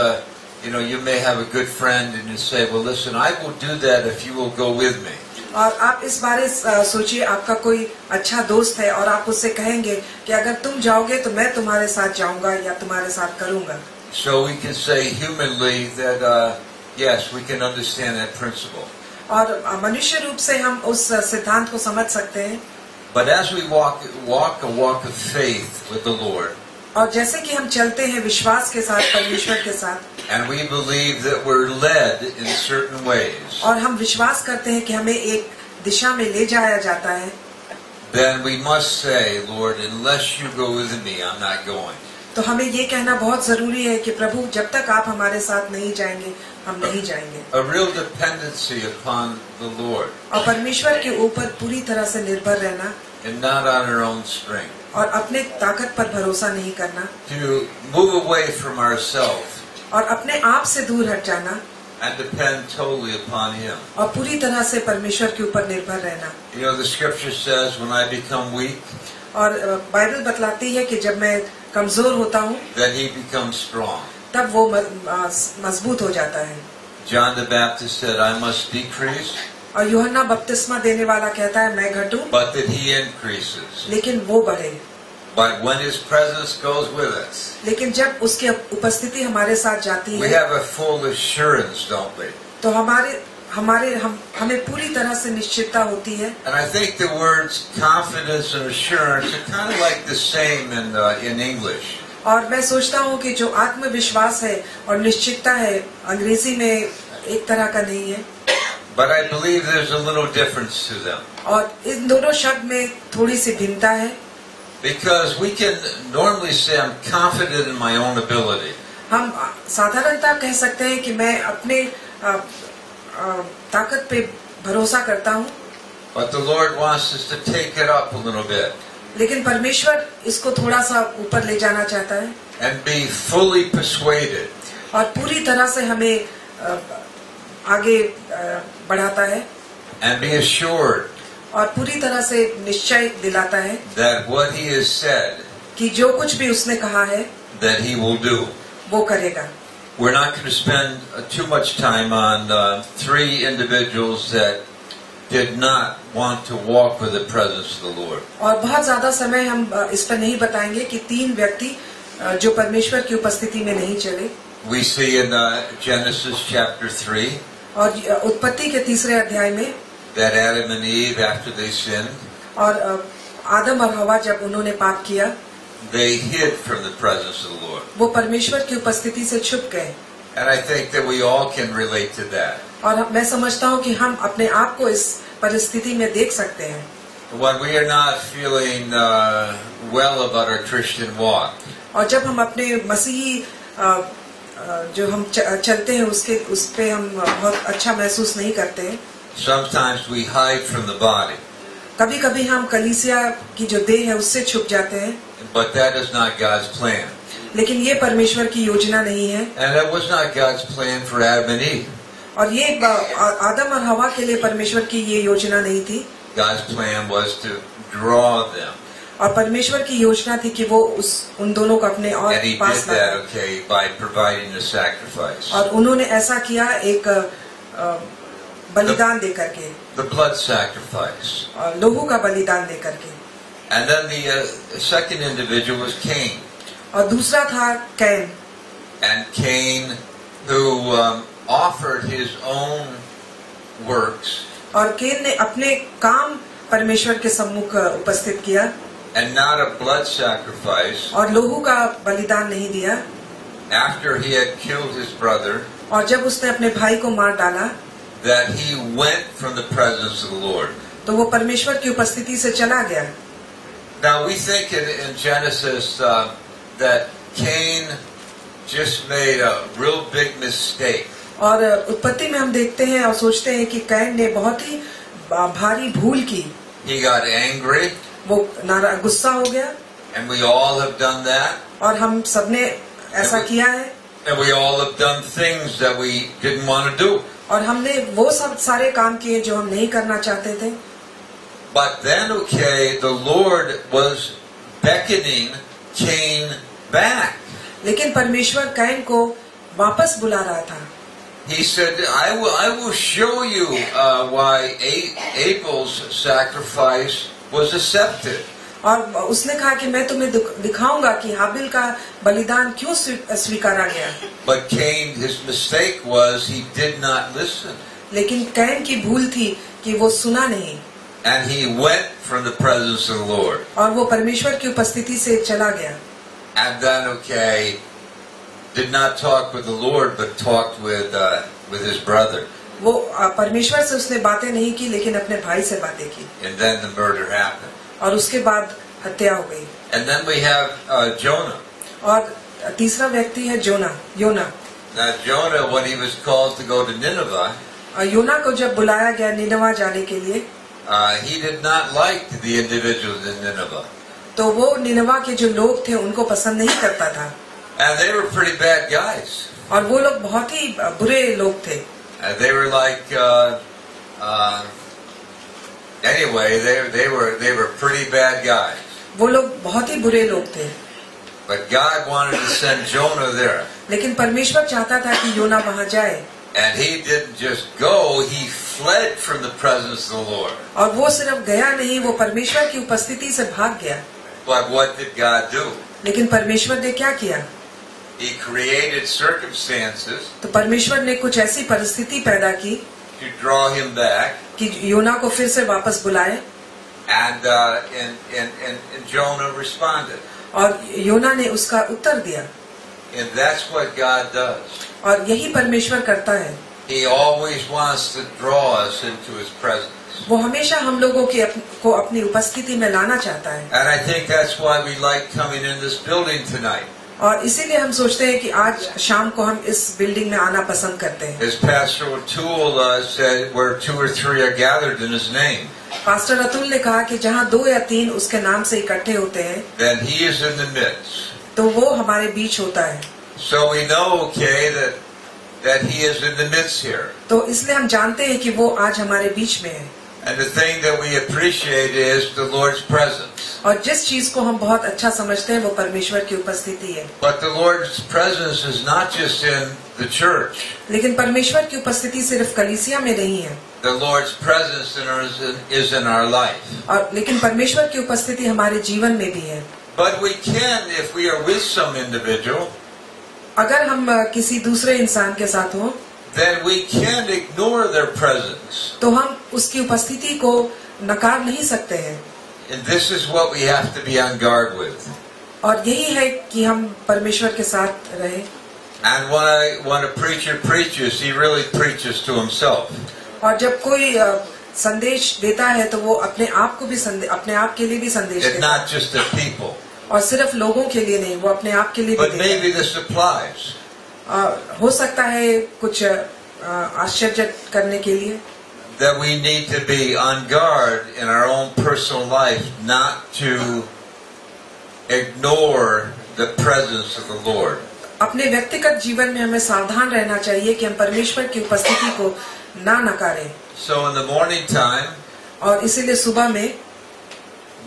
you may have a good friend and you say, well listen, I will do that if you will go with me. और आप इस बारे सोचिए, आपका कोई अच्छा दोस्त है और आप उससे कहेंगे कि अगर तुम जाओगे तो मैं तुम्हारे साथ जाऊंगा या तुम्हारे साथ करूंगा। So we can say humanly that yes, we can understand that principle. और मनुष्य रूप से हम उस सिद्धांत को समझ सकते हैं। But as we walk a walk of faith with the Lord, और जैसे कि हम चलते हैं विश्वास के साथ परमेश्वर के साथ, and we believe that we're led in certain ways, और हम विश्वास करते हैं कि हमें एक दिशा में ले जाया जाता है, then we must say, Lord, unless you go with me, I'm not going. तो हमें ये कहना बहुत जरूरी है कि प्रभु जब तक आप हमारे साथ नहीं जाएंगे, हम नहीं जाएंगे। A real dependency upon the Lord, और परमेश्वर के ऊपर पूरी तरह से निर्भर रहना, and not on our own strength. और अपने ताकत पर भरोसा नहीं करना, To move away from ourselves और अपने आप से दूर हट जाना, and depend totally upon Him. और पूरी तरह से परमेश्वर के ऊपर निर्भर रहना। The Scripture says, when I become weak, और बाइबल बतलाती है कि जब मैं कमजोर होता हूँ, then He becomes strong. तब वो मजबूत हो जाता है। John the Baptist said, I must decrease, और यूहन्ना बपतिस्मा देने वाला कहता है, मैं घटूं but that He increases. लेकिन वो बढ़े। But when His presence goes with us, लेकिन जब उसकी उपस्थिति हमारे साथ जाती we है, have a full assurance, don't we? तो हमें पूरी तरह से निश्चितता होती है। And I think the words confidence and assurance are kind of like the same in English. और मैं सोचता हूँ कि जो आत्मविश्वास है और निश्चितता है, अंग्रेजी में एक तरह का नहीं है, But I believe there's a little difference to them. और इन दोनों शब्द में थोड़ी सी भिन्नता है। Because we can normally say I'm confident in my own ability. हम साधारणतः कह सकते हैं कि मैं अपने ताकत पे भरोसा करता हूँ, But the Lord wants us to take it up a little bit लेकिन परमेश्वर इसको थोड़ा सा ऊपर ले जाना चाहता है and be fully persuaded और पूरी तरह से हमें आगे बढ़ाता है and be assured और पूरी तरह से निश्चय दिलाता है that what He has said, कि जो कुछ भी उसने कहा है that He will do. वो करेगा। We're not going to spend too much time on three individuals that did not want to walk with the presence of the Lord. और बहुत ज्यादा समय हम इस पर नहीं बताएंगे कि 3 व्यक्ति जो परमेश्वर की उपस्थिति में नहीं चले। We see in Genesis chapter 3 और उत्पत्ति के 3रे अध्याय में that Adam and Eve, after they sinned, और आदम और हवा जब उन्होंने पाप किया, they hid from the presence of the Lord. वो परमेश्वर की उपस्थिति से छुप गए। And I think that we all can relate to that. और मैं समझता हूँ कि हम अपने आप को इस परिस्थिति में देख सकते हैं। When we are not feeling well about our Christian walk, और जब हम अपने मसीही जो हम चलते हैं उस पे हम बहुत अच्छा महसूस नहीं करते। sometimes we hide from the body. कभी कभी हम कलीसिया की जो देह है उससे छुप जाते हैं, But that is not God's plan. लेकिन ये परमेश्वर की योजना नहीं है। And that was not God's plan for Adam and Eve. और ये आदम और हवा के लिए परमेश्वर की ये योजना नहीं थी। God's plan was to draw them. और परमेश्वर की योजना थी कि वो उन दोनों को अपने और And he pass did that, लाए, okay, by providing the sacrifice. और उन्होंने ऐसा किया एक बलिदान दे करके, The blood sacrifice. और लोहू का बलिदान दे करके। And then the second individual was Cain. और दूसरा था can, And Cain, who offered his own works और कैन ने अपने काम परमेश्वर के सम्मुख उपस्थित किया and not a blood sacrifice और लोहू का बलिदान नहीं दिया। after he had killed his brother, और जब उसने अपने भाई को मार डाला that he went from the presence of the Lord. तो वो परमेश्वर की उपस्थिति से चला गया। Now we think in Genesis that Cain just made a real big mistake. और उत्पत्ति में हम देखते हैं और सोचते हैं कि कैन ने बहुत ही भारी भूल की, He got angry, वो गुस्सा हो गया, and we all have done that. और हम सबने ऐसा किया है, And we all have done things that we didn't want to do. और हमने वो सब सारे काम किए जो हम नहीं करना चाहते थे। But then, okay, the Lord was beckoning Cain back. लेकिन परमेश्वर कैन को वापस बुला रहा था। He said, I will show you why Abel's sacrifice was accepted. और उसने कहा कि मैं तुम्हें दिखाऊंगा कि हाबिल का बलिदान क्यों स्वीकारा गया। But Cain, his mistake was he did not listen. लेकिन कैन की भूल थी कि वो सुना नहीं, And he went from the presence of the Lord. और वो परमेश्वर की उपस्थिति से चला गया। And then, okay, did not talk with the Lord, but talked with his brother. वो परमेश्वर से उसने बातें नहीं की, लेकिन अपने भाई से बातें की, And then the murder happened. और उसके बाद हत्या हो गई। And then we have Jonah. और तीसरा व्यक्ति है योना। Now Jonah, when he was called to go to Nineveh, और योना को जब बुलाया गया निनवा जाने के लिए, he did not like the individuals in Nineveh. तो वो निनवा के जो लोग थे उनको पसंद नहीं करता था, And they were pretty bad guys. और वो लोग बहुत ही बुरे लोग थे। They were like, anyway, they were pretty bad guys. वो लोग बहुत ही बुरे लोग थे। But God wanted to send Jonah there. लेकिन परमेश्वर चाहता था कि योना वहां जाए, And he didn't just go, he fled from the presence of the Lord. और वो सिर्फ गया नहीं, वो परमेश्वर की उपस्थिति से भाग गया। But what did God do? लेकिन परमेश्वर ने क्या किया? He created circumstances तो परमेश्वर ने कुछ ऐसी परिस्थिति पैदा की to draw him back. कि योना को फिर से वापस बुलाए, And Jonah responded. और योना ने उसका उत्तर दिया। And that's what God does. और यही परमेश्वर करता है, He always wants to draw us into His presence. वो हमेशा हम लोगों को अपनी उपस्थिति में लाना चाहता है। And I think that's why we like coming in this building tonight. और इसीलिए हम सोचते हैं कि आज शाम को हम इस बिल्डिंग में आना पसंद करते हैं। As Pastor O'Toole said, where 2 or 3 are gathered in His name, pastor Atul ने कहा कि जहाँ 2 या 3 उसके नाम से इकट्ठे होते हैं, then He is in the midst. तो वो हमारे बीच होता है। So we know, okay, that He is in the midst here. तो इसलिए हम जानते हैं कि वो आज हमारे बीच में है। And the thing that we appreciate is the Lord's presence. और जिस चीज को हम बहुत अच्छा समझते हैं वो परमेश्वर की उपस्थिति है। But the Lord's presence is not just in the church. लेकिन परमेश्वर की उपस्थिति सिर्फ कलीसिया में नहीं है, The Lord's presence is in our life. और लेकिन परमेश्वर की उपस्थिति हमारे जीवन में भी है। But we can, if we are with some individual, अगर हम किसी दूसरे इंसान के साथ हो, then we can't ignore their presence. तो हम उसकी उपस्थिति को नकार नहीं सकते हैं। And this is what we have to be on guard with. और यही है कि हम परमेश्वर के साथ रहें। And when a preacher preaches, he really preaches to himself. और जब कोई संदेश देता है तो वो अपने आप को भी अपने आप के लिए भी संदेश It's देता not है, just the people. और सिर्फ लोगों के लिए नहीं, वो अपने आप के लिए भी But देता maybe है। this applies. हो सकता है कुछ आश्चर्य करने के लिए That we need to be on guard in our own personal life, not to ignore the presence of the Lord. अपने व्यक्तिगत जीवन में हमें सावधान रहना चाहिए कि हम परमेश्वर की उपस्थिति को ना नकारें। So in the morning time, और इसीलिए सुबह में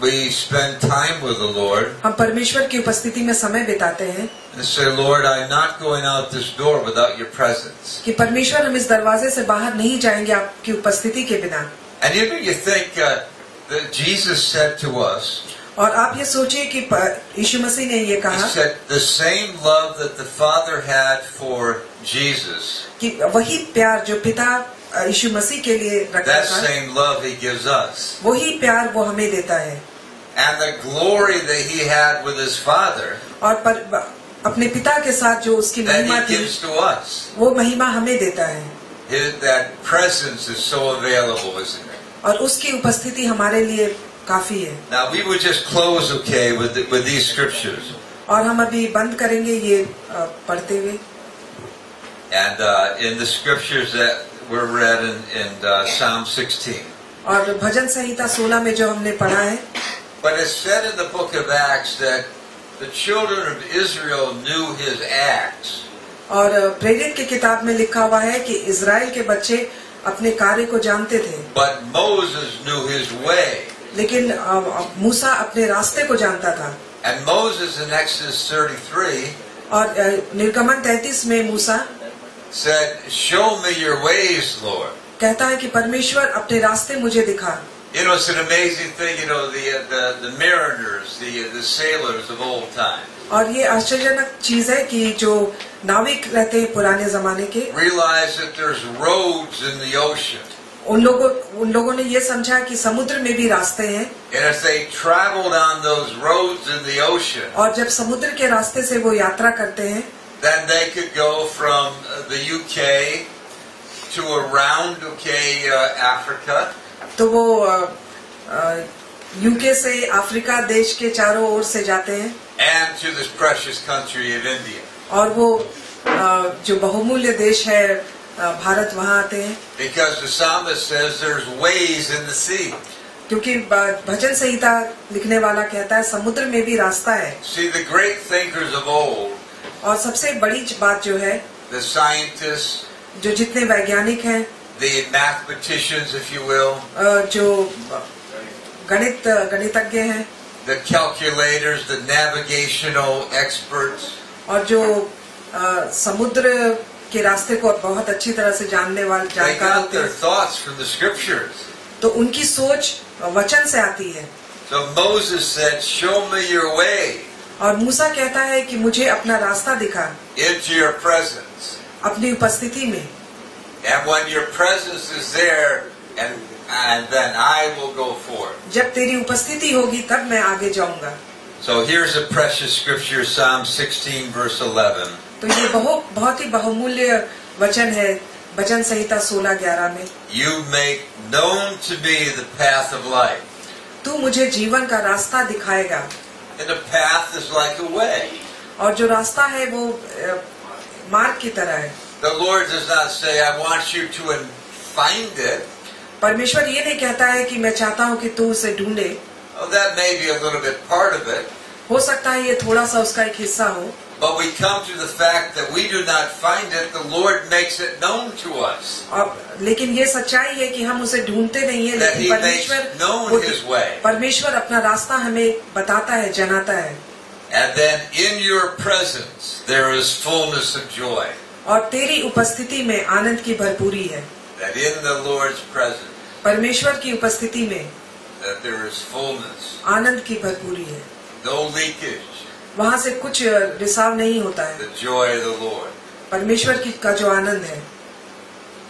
we spend time with the Lord हम परमेश्वर की उपस्थिति में समय बिताते हैं and say, Lord, I'm not going out this door without your presence. कि परमेश्वर हम इस दरवाजे से बाहर नहीं जाएंगे आपकी उपस्थिति के बिना। And you think that Jesus said to us, और आप ये सोचिए कि यीशु मसीह ने ये He कहा said the same love that the Father had for Jesus, कि वही प्यार जो पिता यीशु मसीह के लिए रखता that था, same love He gives us. वही प्यार वो हमें देता है। And the glory that He had with His Father, और अपने पिता के साथ जो उसकी that महिमा He थी, gives to us. वो महिमा हमें देता है। That presence is so available, isn't it? और उसकी उपस्थिति हमारे लिए काफी है। Now we would just close, okay, with these scriptures. और हम अभी बंद करेंगे ये पढ़ते हुए। And in the scriptures that were read in Psalm 16. और भजन संहिता 16 में जो हमने पढ़ा है, But it's said in the book of Acts that the children of Israel knew His acts. और प्रेरित की किताब में लिखा हुआ है कि इज़राइल के बच्चे अपने कार्य को जानते थे, But Moses knew his way. लेकिन मूसा अपने रास्ते को जानता था। And Moses in Exodus 33 और निर्गमन 33 में मूसा said, Show me your ways, Lord. कहता है कि परमेश्वर अपने रास्ते मुझे दिखा। You know, it's an amazing thing, you know, the mariners, the sailors of old time. और ये आश्चर्यजनक चीज है कि जो नाविक रहते हैं पुराने जमाने के, Realize that there's roads in the ocean. उन लोगों ने ये समझा कि समुद्र में भी रास्ते हैं, And if they traveled on those roads in the ocean, और जब समुद्र के रास्ते से वो यात्रा करते हैं, then they could go from the UK to around, Africa. तो वो यूके से अफ्रीका देश के चारों ओर से जाते हैं, And to this precious country of India. और वो जो बहुमूल्य देश है भारत, वहाँ आते हैं। Because the psalmist says there's ways in the sea. क्योंकि भजन संहिता लिखने वाला कहता है समुद्र में भी रास्ता है। See, the great thinkers of old, और सबसे बड़ी बात जो है, the scientists, जो जितने वैज्ञानिक हैं, the mathematicians, if you will, जो गणितज्ञ हैं, the calculators, the navigational experts, और जो समुद्र के रास्ते को बहुत अच्छी तरह से जानने वाले they जानकार got होते their हैं, thoughts from the scriptures. तो उनकी सोच वचन से आती है। So Moses said, Show me your way और मूसा कहता है कि मुझे अपना रास्ता दिखा into your presence. अपनी उपस्थिति में, And when your presence is there, and then I will go forth. जब तेरी उपस्थिति होगी तब मैं आगे जाऊंगा। So here's a precious scripture, Psalm 16 verse 11. तो ये बहुत ही बहुमूल्य वचन है भजन संहिता 16:11 में। You make known to me the path of life. तू मुझे जीवन का रास्ता दिखाएगा। And the path is like a way. और जो रास्ता है वो मार्ग की तरह है। The Lord does not say, I want you to find it. परमेश्वर ये नहीं कहता है कि मैं चाहता हूँ कि तू उसे ढूंढे। Oh, that may be a little bit part of it. हो सकता है ये थोड़ा सा उसका एक हिस्सा हो, But we come to the fact that we do not find it. The Lord makes it known to us. और लेकिन ये सच्चाई है कि हम उसे ढूंढते नहीं है, That He लेकिन makes known His way. परमेश्वर अपना रास्ता हमें बताता है, जनाता है। And then in your presence there is fullness of joy. और तेरी उपस्थिति में आनंद की भरपूरी है। That in the Lord's presence परमेश्वर की उपस्थिति में that there is fullness. आनंद की भरपूरी है। No leakage. वहाँ से कुछ रिसाव नहीं होता है। The joy of the Lord. परमेश्वर का जो आनंद है।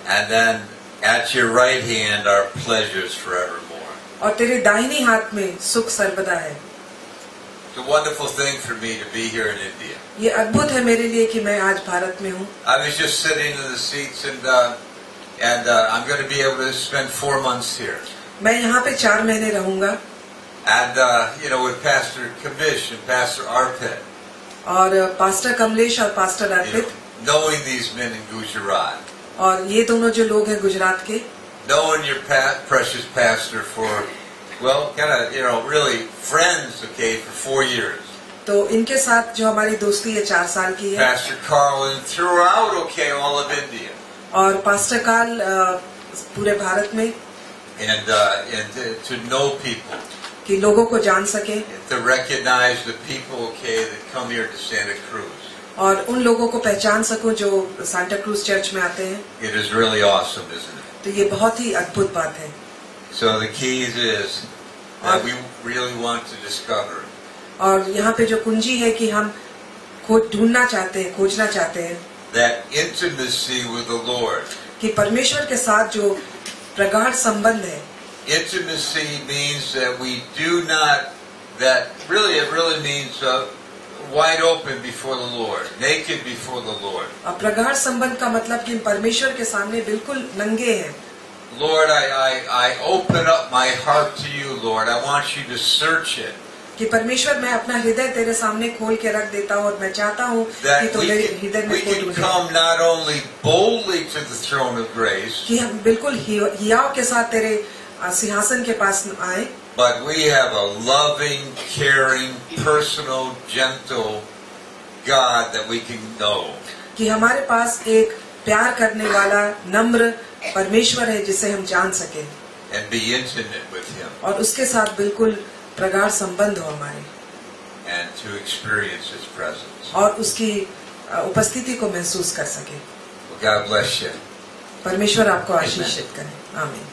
And then at your right hand are pleasures forevermore. और तेरे दाहिनी हाथ में सुख सर्वदा है। It's a wonderful thing for me to be here in India. ये अद्भुत है मेरे लिए कि मैं आज भारत में हूँ। I was just sitting in the seats and I'm going to be able to spend 4 months here. मैं यहाँ पे 4 महीने रहूंगा। And with Pastor Kabish and Pastor Arpit. और पास्टर कमलेश और pastor Arpit, Knowing these men in Gujarat. और ये दोनों जो लोग हैं गुजरात के, Knowing your precious pastor for, really friends, for 4 years. तो इनके साथ जो हमारी दोस्ती है 4 साल की है। Pastor Carl and throughout, all of India. और पास्टर कार्ल पूरे भारत में, And to know people. कि लोगों को जान सके to recognize the people, okay, that come here to Santa Cruz. और उन लोगों को पहचान सकूं जो सांता क्रूज चर्च में आते हैं। It is really awesome, isn't it? तो ये बहुत ही अद्भुत बात है। So the keys is that we really want to discover और यहाँ पे जो कुंजी है कि हम ढूंढना चाहते हैं, खोजना चाहते हैं that intimacy with the Lord. कि परमेश्वर के साथ जो प्रगाढ़ संबंध है। Intimacy means that we do not, that really, it really means wide open before the Lord, naked before the Lord. और प्रगाढ़ संबंध का मतलब कि परमेश्वर के सामने बिल्कुल नंगे हैं। Lord, I open up my heart to you, Lord. I want you to search it. कि परमेश्वर मैं अपना हृदय तेरे सामने खोल के रख देता हूँ और मैं चाहता हूँ कि That तू मेरे हृदय we में खोल can ढूंढे। come not only boldly to the throne of grace, कि हम बिल्कुल हियाव के साथ तेरे सिंहासन के पास आए, but we have a loving, caring, personal, gentle God that we can know. कि हमारे पास एक प्यार करने वाला नम्र परमेश्वर है जिसे हम जान सके And be intimate with Him और उसके साथ बिल्कुल प्रगाढ़ संबंध हो हमारे and to experience His presence. और उसकी उपस्थिति को महसूस कर सके। Well, God bless you. परमेश्वर आपको आशीषित करे। आमीन।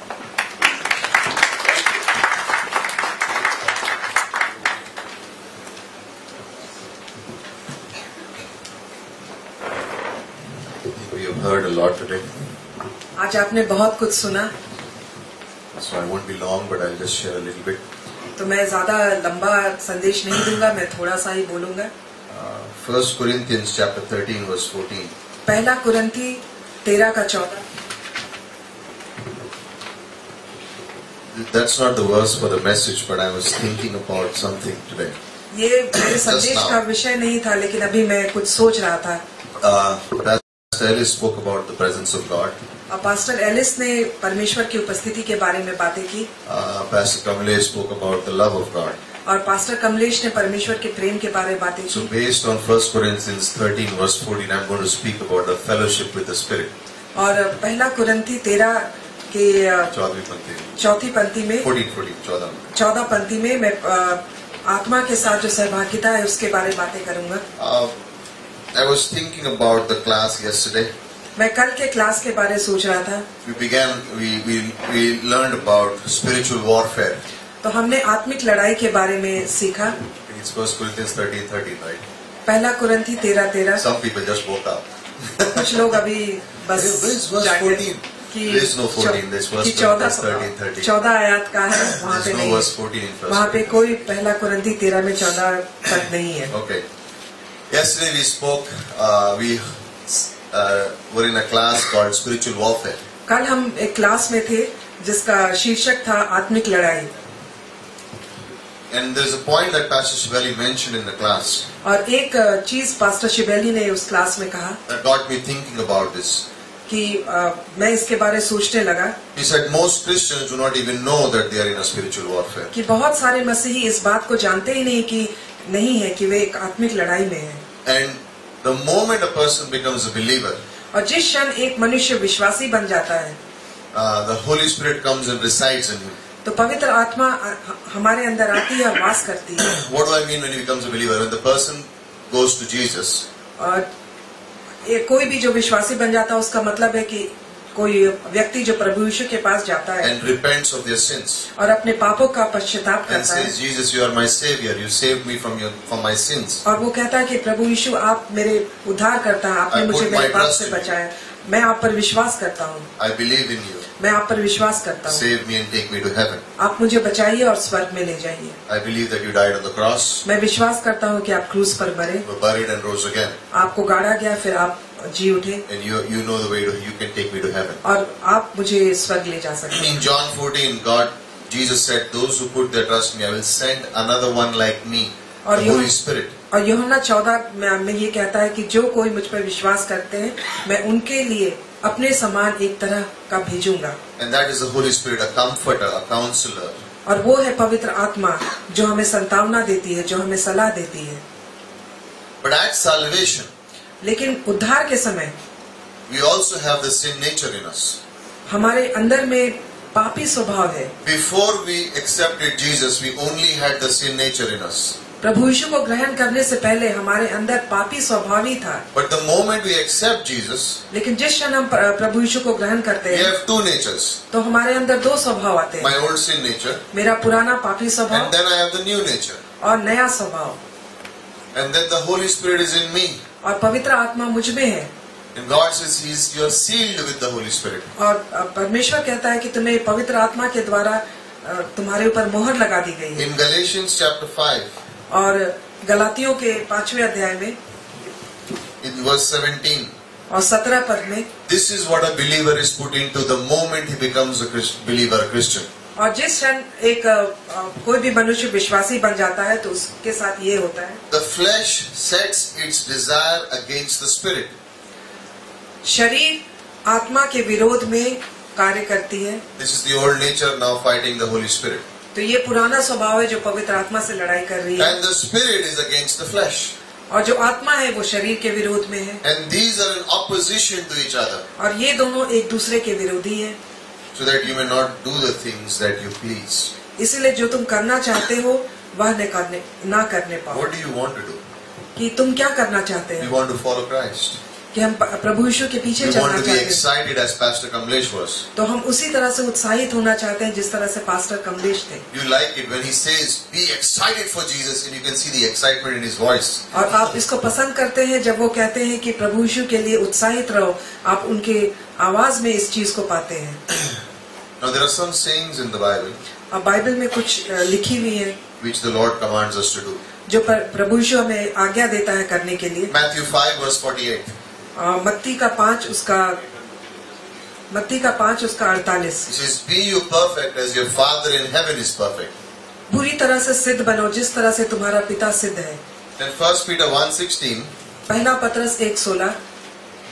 We have heard a lot today, आज आपने बहुत कुछ सुना, so I won't be long, but I'll just share a little bit. तो मैं ज्यादा लंबा संदेश नहीं दूंगा, मैं थोड़ा सा ही बोलूंगा। 1 Corinthians chapter 13 verse 14. पहला कुरिन्थी 13 का 14। That's not the verse for the message, but I was thinking about something today. ये मेरे संदेश का विषय नहीं था, लेकिन अभी मैं कुछ सोच रहा था। Pastor Ellis spoke about the presence of God. Pastor Ellis ने परमेश्वर की उपस्थिति के बारे में बातें की Pastor Kamlesh spoke about the love of God. और पास्टर कमलेश ने परमेश्वर के प्रेम के बारे में बातें So की। based on 1 Corinthians 13 verse 14, I'm going to speak about the fellowship with the Spirit. और पहला कुरिन्थी 13 के चौथी पंक्ति में 14 पंक्ति में मैं आत्मा के साथ जो सहभागिता है उसके बारे में बातें करूंगा। I was thinking about the class yesterday. मैं कल के क्लास के बारे में सोच रहा था। We learned about spiritual warfare. तो हमने आत्मिक लड़ाई के बारे में सीखा। It's 1 Corinthians 13:13, right? पहला कुरिन्थी 13:13। Some people just woke up. कुछ लोग अभी बस Where's verse जागे 14? कि There is no 14. There's verse 13:13. 14 आयत का है, वहाँ पे There's no नहीं verse है। 14 in 1 वहाँ पे Corinthians. कोई पहला कुरिन्थी 13 में 14 तक नहीं है। Okay. Yesterday we spoke. We were in a class called spiritual warfare. कल हम एक क्लास में थे जिसका शीर्षक था आत्मिक लड़ाई। And there's a point that Pastor Shiveli mentioned in the class और एक चीज पास्टर शिबेली ने उस क्लास में कहा that got me thinking about this. कि मैं इसके बारे में सोचने लगा He said most Christians do not even know that they are in a spiritual warfare. कि बहुत सारे मसीही इस बात को जानते ही नहीं है कि वे एक आत्मिक लड़ाई में हैं। And the moment a person becomes a believer, और जिस क्षण एक मनुष्य विश्वासी बन जाता है the Holy Spirit comes and resides in him. तो पवित्र आत्मा हमारे अंदर आती है और वास करती है। What do I mean when he becomes a believer? When the person goes to Jesus, और कोई भी जो विश्वासी बन जाता है उसका मतलब है कि कोई व्यक्ति जो प्रभु यीशु के पास जाता है and repents of their sins और अपने पापों का पश्चाताप and करता है says, Jesus, you are my savior. You saved me from my sins. और वो कहता है कि प्रभु यीशु आप मेरे उद्धार करता है, आपने I मुझे put मेरे my पाप trust से in you. बचाया, मैं आप पर विश्वास करता हूँ, I believe in you. मैं आप पर विश्वास करता हूँ, Save me and take me to heaven. आप मुझे बचाइए और स्वर्ग में ले जाइए। I believe that you died on the cross, मैं विश्वास करता हूँ कि आप क्रूस पर मरे, were buried and rose again. आपको गाड़ा गया, फिर आप जी उठे And you know the way you can take me to heaven. और आप मुझे स्वर्ग ले जा सकते In हैं। John 14, Jesus said, those who put their trust in me, I will send another one like me, और the Holy Spirit. और यूहन्ना 14 में ये कहता है कि जो कोई मुझ पर विश्वास करते हैं मैं उनके लिए अपने समान एक तरह का भेजूंगा। And that is the Holy Spirit, a comforter, a counselor. और वो है पवित्र आत्मा जो हमें संतावना देती है, जो हमें सलाह देती है। But at salvation, लेकिन उद्धार के समय we also have the sin nature in us. हमारे अंदर में पापी स्वभाव है। Before we accepted Jesus, we only had the sin nature in us. प्रभु यीशु को ग्रहण करने से पहले हमारे अंदर पापी स्वभाव ही था, But the moment we accept Jesus, लेकिन जिस क्षण हम प्रभु यीशु को ग्रहण करते we हैं have two natures. तो हमारे अंदर दो स्वभाव आते हैं। My old sin nature, मेरा पुराना पापी and स्वभाव then I have the new nature. और नया स्वभाव, And then the Holy Spirit is in me. और पवित्र आत्मा मुझ में है। And God says you are sealed with the Holy Spirit. और परमेश्वर कहता है कि तुम्हें पवित्र आत्मा के द्वारा तुम्हारे ऊपर मोहर लगा दी गई है। In Galatians chapter 5, और गलातियों के 5वें अध्याय में in verse 17, और 17 पद में, this is what a believer is put into the moment he becomes a believer, a Christian. और जिस क्षण एक कोई भी मनुष्य विश्वासी बन जाता है तो उसके साथ ये होता है, The flesh sets its desire against the spirit. शरीर आत्मा के विरोध में कार्य करती है। This is the old nature now fighting the Holy Spirit. तो ये पुराना स्वभाव है जो पवित्र आत्मा से लड़ाई कर रही है, And the spirit is against the flesh. और जो आत्मा है वो शरीर के विरोध में है, And these are in opposition to each other, और ये दोनों एक दूसरे के विरोधी हैं। so that you may not do the things that you please. इसलिए जो तुम करना चाहते हो वह ना करने पाओ। What do you want to do? कि तुम क्या करना चाहते We हो? want to follow Christ. कि हम प्रभु यीशु के पीछे We want चलना to be चाहते हैं, excited as Pastor Kamlesh was. तो हम उसी तरह से उत्साहित होना चाहते हैं जिस तरह से पास्टर कमलेश थे। You like it when he says, be excited for Jesus, and you can see the excitement in his voice. और आप इसको पसंद करते हैं जब वो कहते हैं कि प्रभु यीशु के लिए उत्साहित रहो, आप उनके आवाज में इस चीज को पाते हैं। Now there are some sayings in the Bible अब बाइबल में कुछ लिखी हुई है which the Lord commands us to do. जो प्रभु यीशु हमें आज्ञा देता है करने के लिए। Matthew 5 verse 48. मत्ती का 5 उसका 48। He says, be you perfect as your Father in heaven is perfect. पूरी तरह से सिद्ध बनो जिस तरह से तुम्हारा पिता सिद्ध है। Then 1 Peter 1:16, पहला पत्रस 1:16,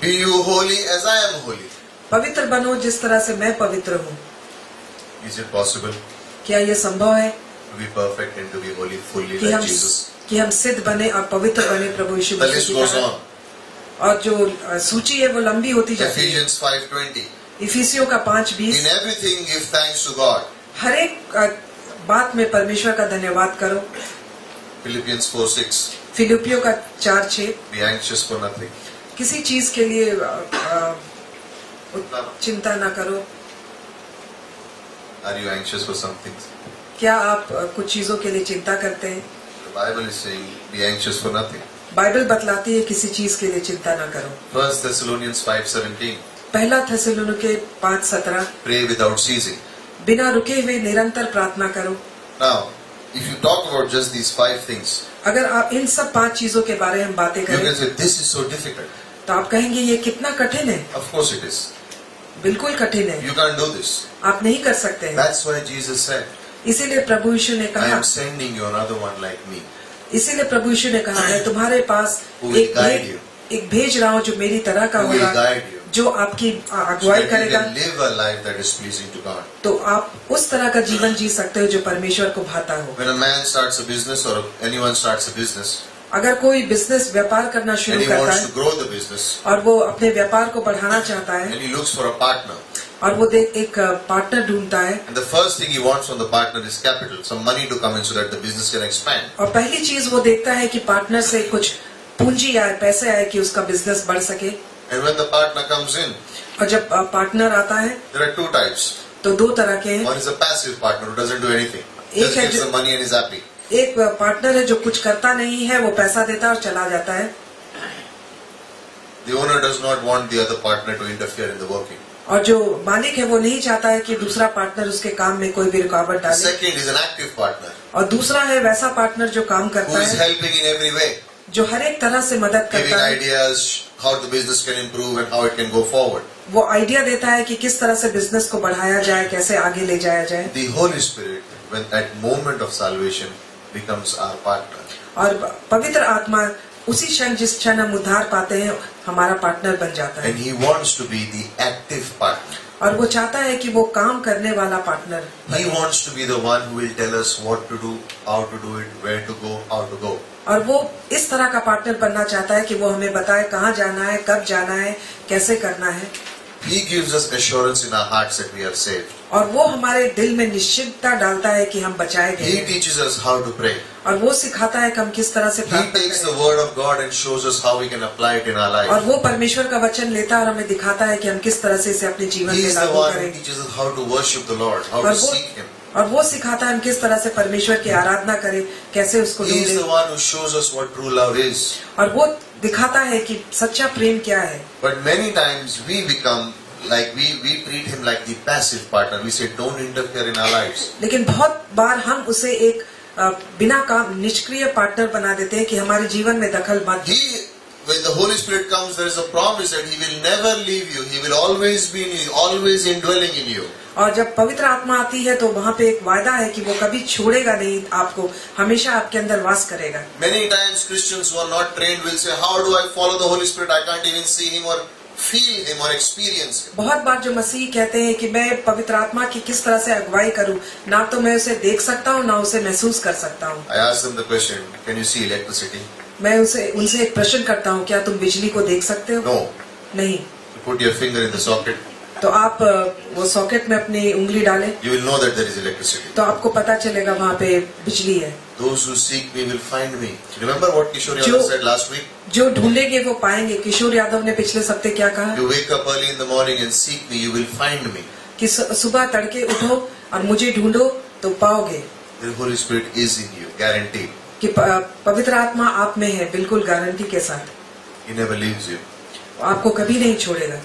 be you holy as I am holy. पवित्र बनो जिस तरह से मैं पवित्र हूँ। Is it possible क्या ये संभव है to be perfect and to be holy fully कि like Jesus? हम सिद्ध बने और पवित्र बने प्रभु यीशु The list मसीह की goes तरह? on. और जो सूची है वो लंबी होती जाती है। Ephesians 5:20. इफिसियों का 5:20, In everything give thanks to God. हर एक बात में परमेश्वर का धन्यवाद करो। Philippians 4:6. फिलिपियों का 4:6, Be anxious for nothing. किसी चीज के लिए चिंता ना करो। Are you anxious for something? क्या आप कुछ चीजों के लिए चिंता करते हैं? The Bible is saying, be anxious for nothing. Bible बतलाती है किसी चीज के लिए चिंता ना करो। 1 Thessalonians 5:17. पहला थिस्सलुनीके 5:17, Pray without ceasing. बिना रुके हुए निरंतर प्रार्थना करो। Now, if you talk about just these 5 things, अगर आप इन सब 5 चीजों के बारे में बातें you करें can say, this is so difficult. तो आप कहेंगे ये कितना कठिन है। Of course it is. बिल्कुल कठिन है, You can't do this. आप नहीं कर सकते हैं। That's why Jesus said, इसीलिए प्रभु यीशु ने I कहा, am sending you another one like me. इसीलिए प्रभु यीशु ने कहा, मैं तुम्हारे पास Who will guide you. एक भेज रहा हूँ जो मेरी तरह का Who will होगा, guide you. जो आपकी So अगुवाई that you करेगा, can live a life that is pleasing to God. तो आप उस तरह का जीवन जी सकते हो जो परमेश्वर को भाता हो। When a man starts a business or anyone starts a business अगर कोई बिजनेस व्यापार करना and शुरू he करता wants है to grow the business और वो अपने व्यापार को बढ़ाना चाहता है and he looks for a partner, और वो एक पार्टनर ढूंढता है, and the first thing he wants from the partner is capital, some money to come in so that the business can expand. और पहली चीज वो देखता है कि पार्टनर से कुछ पूंजी आए, पैसे आए कि उसका बिजनेस बढ़ सके। And when the partner comes in, और जब पार्टनर आता है there are 2 types. तो 2 तरह के हैं। One is a passive partner who doesn't do anything, एक just है gives जो- the money and is happy. एक पार्टनर है जो कुछ करता नहीं है, वो पैसा देता है और चला जाता है। The owner does not want the other partner to interfere in the working. और जो मालिक है वो नहीं चाहता है कि दूसरा पार्टनर उसके काम में कोई भी रुकावट The डाले। second is an active partner और दूसरा है वैसा पार्टनर जो काम who करता is है, helping in every way, जो हर एक तरह से मदद giving करता है। ideas how the business can improve and how it can go forward. वो आइडिया देता है कि किस तरह से बिजनेस को बढ़ाया जाए, कैसे आगे ले जाया जाए। The Holy Spirit, when at moment of salvation, becomes our partner. और पवित्र आत्मा उसी क्षण जिस क्षण हम उद्धार पाते हैं हमारा पार्टनर बन जाता है। And he wants to be the active partner. और वो चाहता है कि वो काम करने वाला पार्टनर He बने। wants to be the one who will tell us what to do, how to do it, where to go, how to go. और वो इस तरह का पार्टनर बनना चाहता है कि वो हमें बताए कहाँ जाना है, कब जाना है, कैसे करना है। He gives us assurance in our hearts that we are saved. और वो हमारे दिल में निश्चितता डालता है कि हम बचाए गए He हैं। teaches us how to pray. और वो सिखाता है कि हम किस तरह से He प्रार्थना takes करें। the word of God and shows us how we can apply it in our और life. वो परमेश्वर का वचन लेता है और हमें दिखाता है कि हम किस तरह से इसे अपने जीवन He में is the लागू one who करें। teaches us how to worship the Lord, how और to वो seek Him. और वो सिखाता है हम किस तरह से परमेश्वर की आराधना करें, कैसे उसको He is the ढूंढें। one who shows us what true love is. और वो दिखाता है कि सच्चा प्रेम क्या है। But many times we become like we treat him like the passive partner. We say, don't interfere in our lives. लेकिन बहुत बार हम उसे एक बिना काम निष्क्रिय पार्टनर बना देते हैं कि हमारे जीवन में दखल मत दो। When the Holy Spirit comes, there is a promise that He will never leave you. He will always be in you, always indwelling in you. और जब पवित्र आत्मा आती है तो वहाँ पे एक वायदा है कि वो कभी छोड़ेगा नहीं आपको, हमेशा आपके अंदर वास करेगा। Many times Christians who are not trained will say, how do I follow the Holy Spirit? I can't even see Him or feel Him or experience Him. बहुत बार जो मसीह कहते हैं कि मैं पवित्र आत्मा की किस तरह से अगुवाई करूं, ना तो मैं उसे देख सकता हूं ना उसे महसूस कर सकता हूं। I ask them the question, can you see electricity? मैं उनसे एक प्रश्न करता हूं, क्या तुम बिजली को देख सकते हो? No. नहीं। You put your finger in the socket, तो आप वो सॉकेट में अपनी उंगली डालें you will know that there is electricity. तो आपको पता चलेगा वहाँ पे बिजली है। Those who seek me will find me. Remember what Kishore जो- Yadav said last week? जो ढूंढेंगे वो पाएंगे। किशोर यादव ने पिछले सप्ते क्या कहा You wake up early in the morning and seek me, you will find me. कि सुबह तड़के उठो और मुझे ढूंढो तो पाओगे। The Holy Spirit is in you, guaranteed. कि पवित्र आत्मा आप में है, बिल्कुल गारंटी के साथ। He never leaves you. आपको कभी नहीं छोड़ेगा।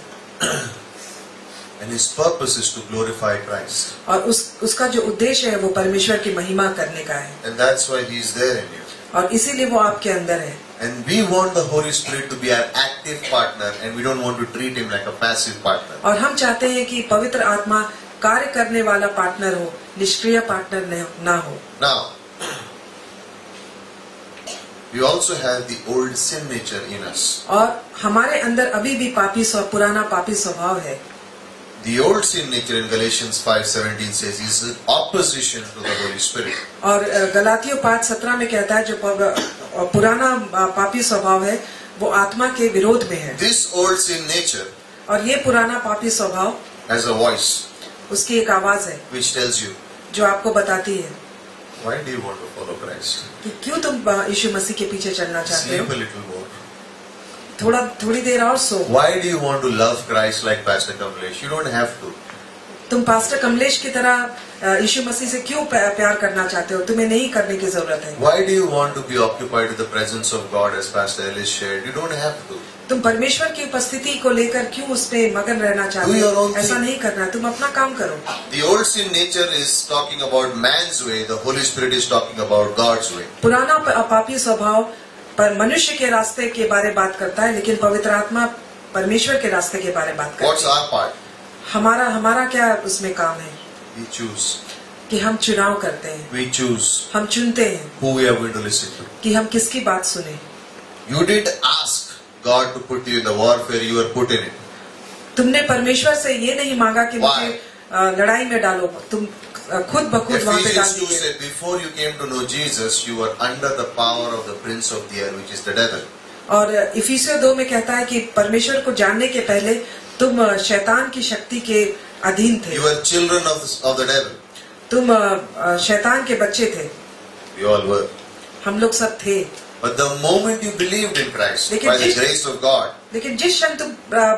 And His purpose is to glorify Christ. और उसका जो उद्देश्य है वो परमेश्वर की महिमा करने का है। And that's why He is there in you. और इसीलिए वो आपके अंदर है। And we want the Holy Spirit to be our active partner, and we don't want to treat Him like a passive partner. और हम चाहते हैं कि पवित्र आत्मा कार्य करने वाला पार्टनर हो, निष्क्रिय पार्टनर ना हो। Now, we also have the old sin nature in us. और हमारे अंदर अभी भी पुराना पापी स्वभाव है। The old sin nature in Galatians 5:17 says is in opposition to the Holy Spirit. और गलातियों 5:17 में कहता है जो पुराना पापी स्वभाव है वो आत्मा के विरोध में है। This old sin nature और ये पुराना पापी स्वभाव has a voice उसकी एक आवाज है which tells you, जो आपको बताती है why do you want to follow Christ? कि क्यों तुम यीशु मसीह के पीछे चलना चाहते Sleep हो, a little more. थोड़ी देर और सो। Why do you want to love Christ like Pastor Kamlesh? You don't have to. तुम पास्टर कमलेश की तरह यीशु मसीह से क्यों प्यार करना चाहते हो, तुम्हें नहीं करने की जरूरत है। Why do you want to be occupied with the presence of God as Pastor Ellis shared? You don't have to. तुम परमेश्वर की उपस्थिति को लेकर क्यों उस पे मगन रहना चाहते Do your हो, own thing. ऐसा नहीं करना, तुम अपना काम करो। The old sin nature is talking about man's way. The Holy Spirit is talking about God's way. पुराना पापी स्वभाव पर मनुष्य के रास्ते के बारे बात करता है, लेकिन पवित्र आत्मा परमेश्वर के रास्ते के बारे बात करता What's है। our part? हमारा क्या उसमें काम है We choose. कि हम चुनाव करते हैं, We choose हम चुनते हैं who we are going to listen to. कि हम किसकी बात सुने। You didn't ask God to put you in the warfare, you were put in it. तुमने परमेश्वर से ये नहीं मांगा कि Why? मुझे लड़ाई में डालो, तुम खुद बखुद वहाँ पे डाल Ephesians 2 दीजिए। said, before you came to know Jesus, you were under the power of the prince of the air, which is the devil. और इफिसियों 2 में कहता है कि परमेश्वर को जानने के पहले तुम शैतान की शक्ति के अधीन थे, You were children of the devil. तुम शैतान के बच्चे थे, We all were. हम लोग सब थे। But the moment you believed in Christ, लेकिन by the जिस- grace of God, लेकिन जिस क्षण तुम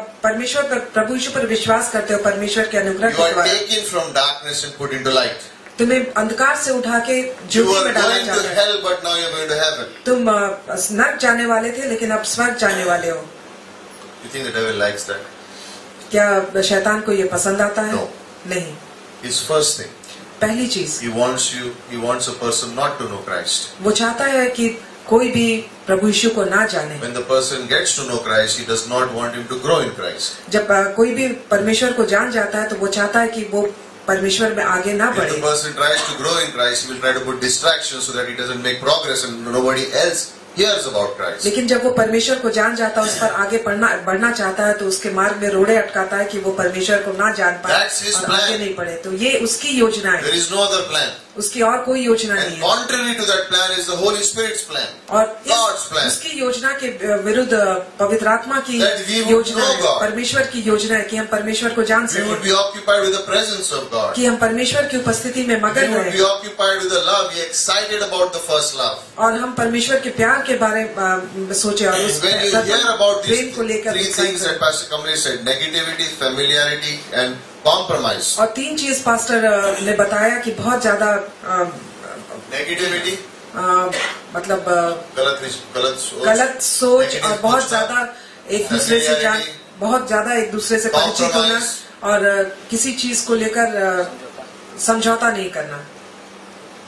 परमेश्वर पर, प्रभु यीशु पर विश्वास करते हो, परमेश्वर के अनुग्रह you के are द्वारा taken from darkness and put into light. तुम्हें अंधकार से उठा के You ज्योति were में डाला going to जाता है। hell, but now you're going to heaven. तुम नरक जाने वाले थे लेकिन अब स्वर्ग जाने वाले हो। You think the devil likes that? क्या शैतान को ये पसंद आता है? No. नहीं। His first thing, पहली चीज he wants a person not to know Christ. वो चाहता है कि कोई भी प्रभु यीशु को ना जाने। When the person gets to know Christ, he does not want him to grow in Christ. जब कोई भी परमेश्वर को जान जाता है तो वो चाहता है कि वो परमेश्वर में आगे ना If the बढ़े। person tries to grow in Christ, he will try to put distractions so that he doesn't make progress and nobody else hears about Christ. लेकिन जब वो परमेश्वर को जान जाता है, उस पर आगे बढ़ना चाहता है, तो उसके मार्ग में रोड़े अटकाता है कि वो परमेश्वर को ना जान पाए That's his और plan. आगे नहीं बढ़े। तो ये उसकी योजना है, There is no other plan. उसकी और कोई योजना नहीं And है। contrary to that plan is the Holy Spirit's plan, और God's plan. उसकी योजना के विरुद्ध पवित्र आत्मा की That we would योजना know है, God. परमेश्वर की योजना है कि हम परमेश्वर को जान We would सकें, be occupied with the presence of God. कि हम परमेश्वर की उपस्थिति में We मगन would be रहे occupied with the love. We are excited about the first love. और हम परमेश्वर के प्यार के बारे में सोचे और उस When you hear about Prem these को लेकर three उत्साहित things that रहे। Pastor Kamlesh said, negativity, familiarity and compromise. और 3 चीज पास्टर ने बताया कि बहुत ज्यादा Negativity, मतलब गलत सोच, सोच और बहुत ज्यादा एक दूसरे से जान, बहुत ज्यादा एक दूसरे से परिचित होना और किसी चीज को लेकर समझौता नहीं करना।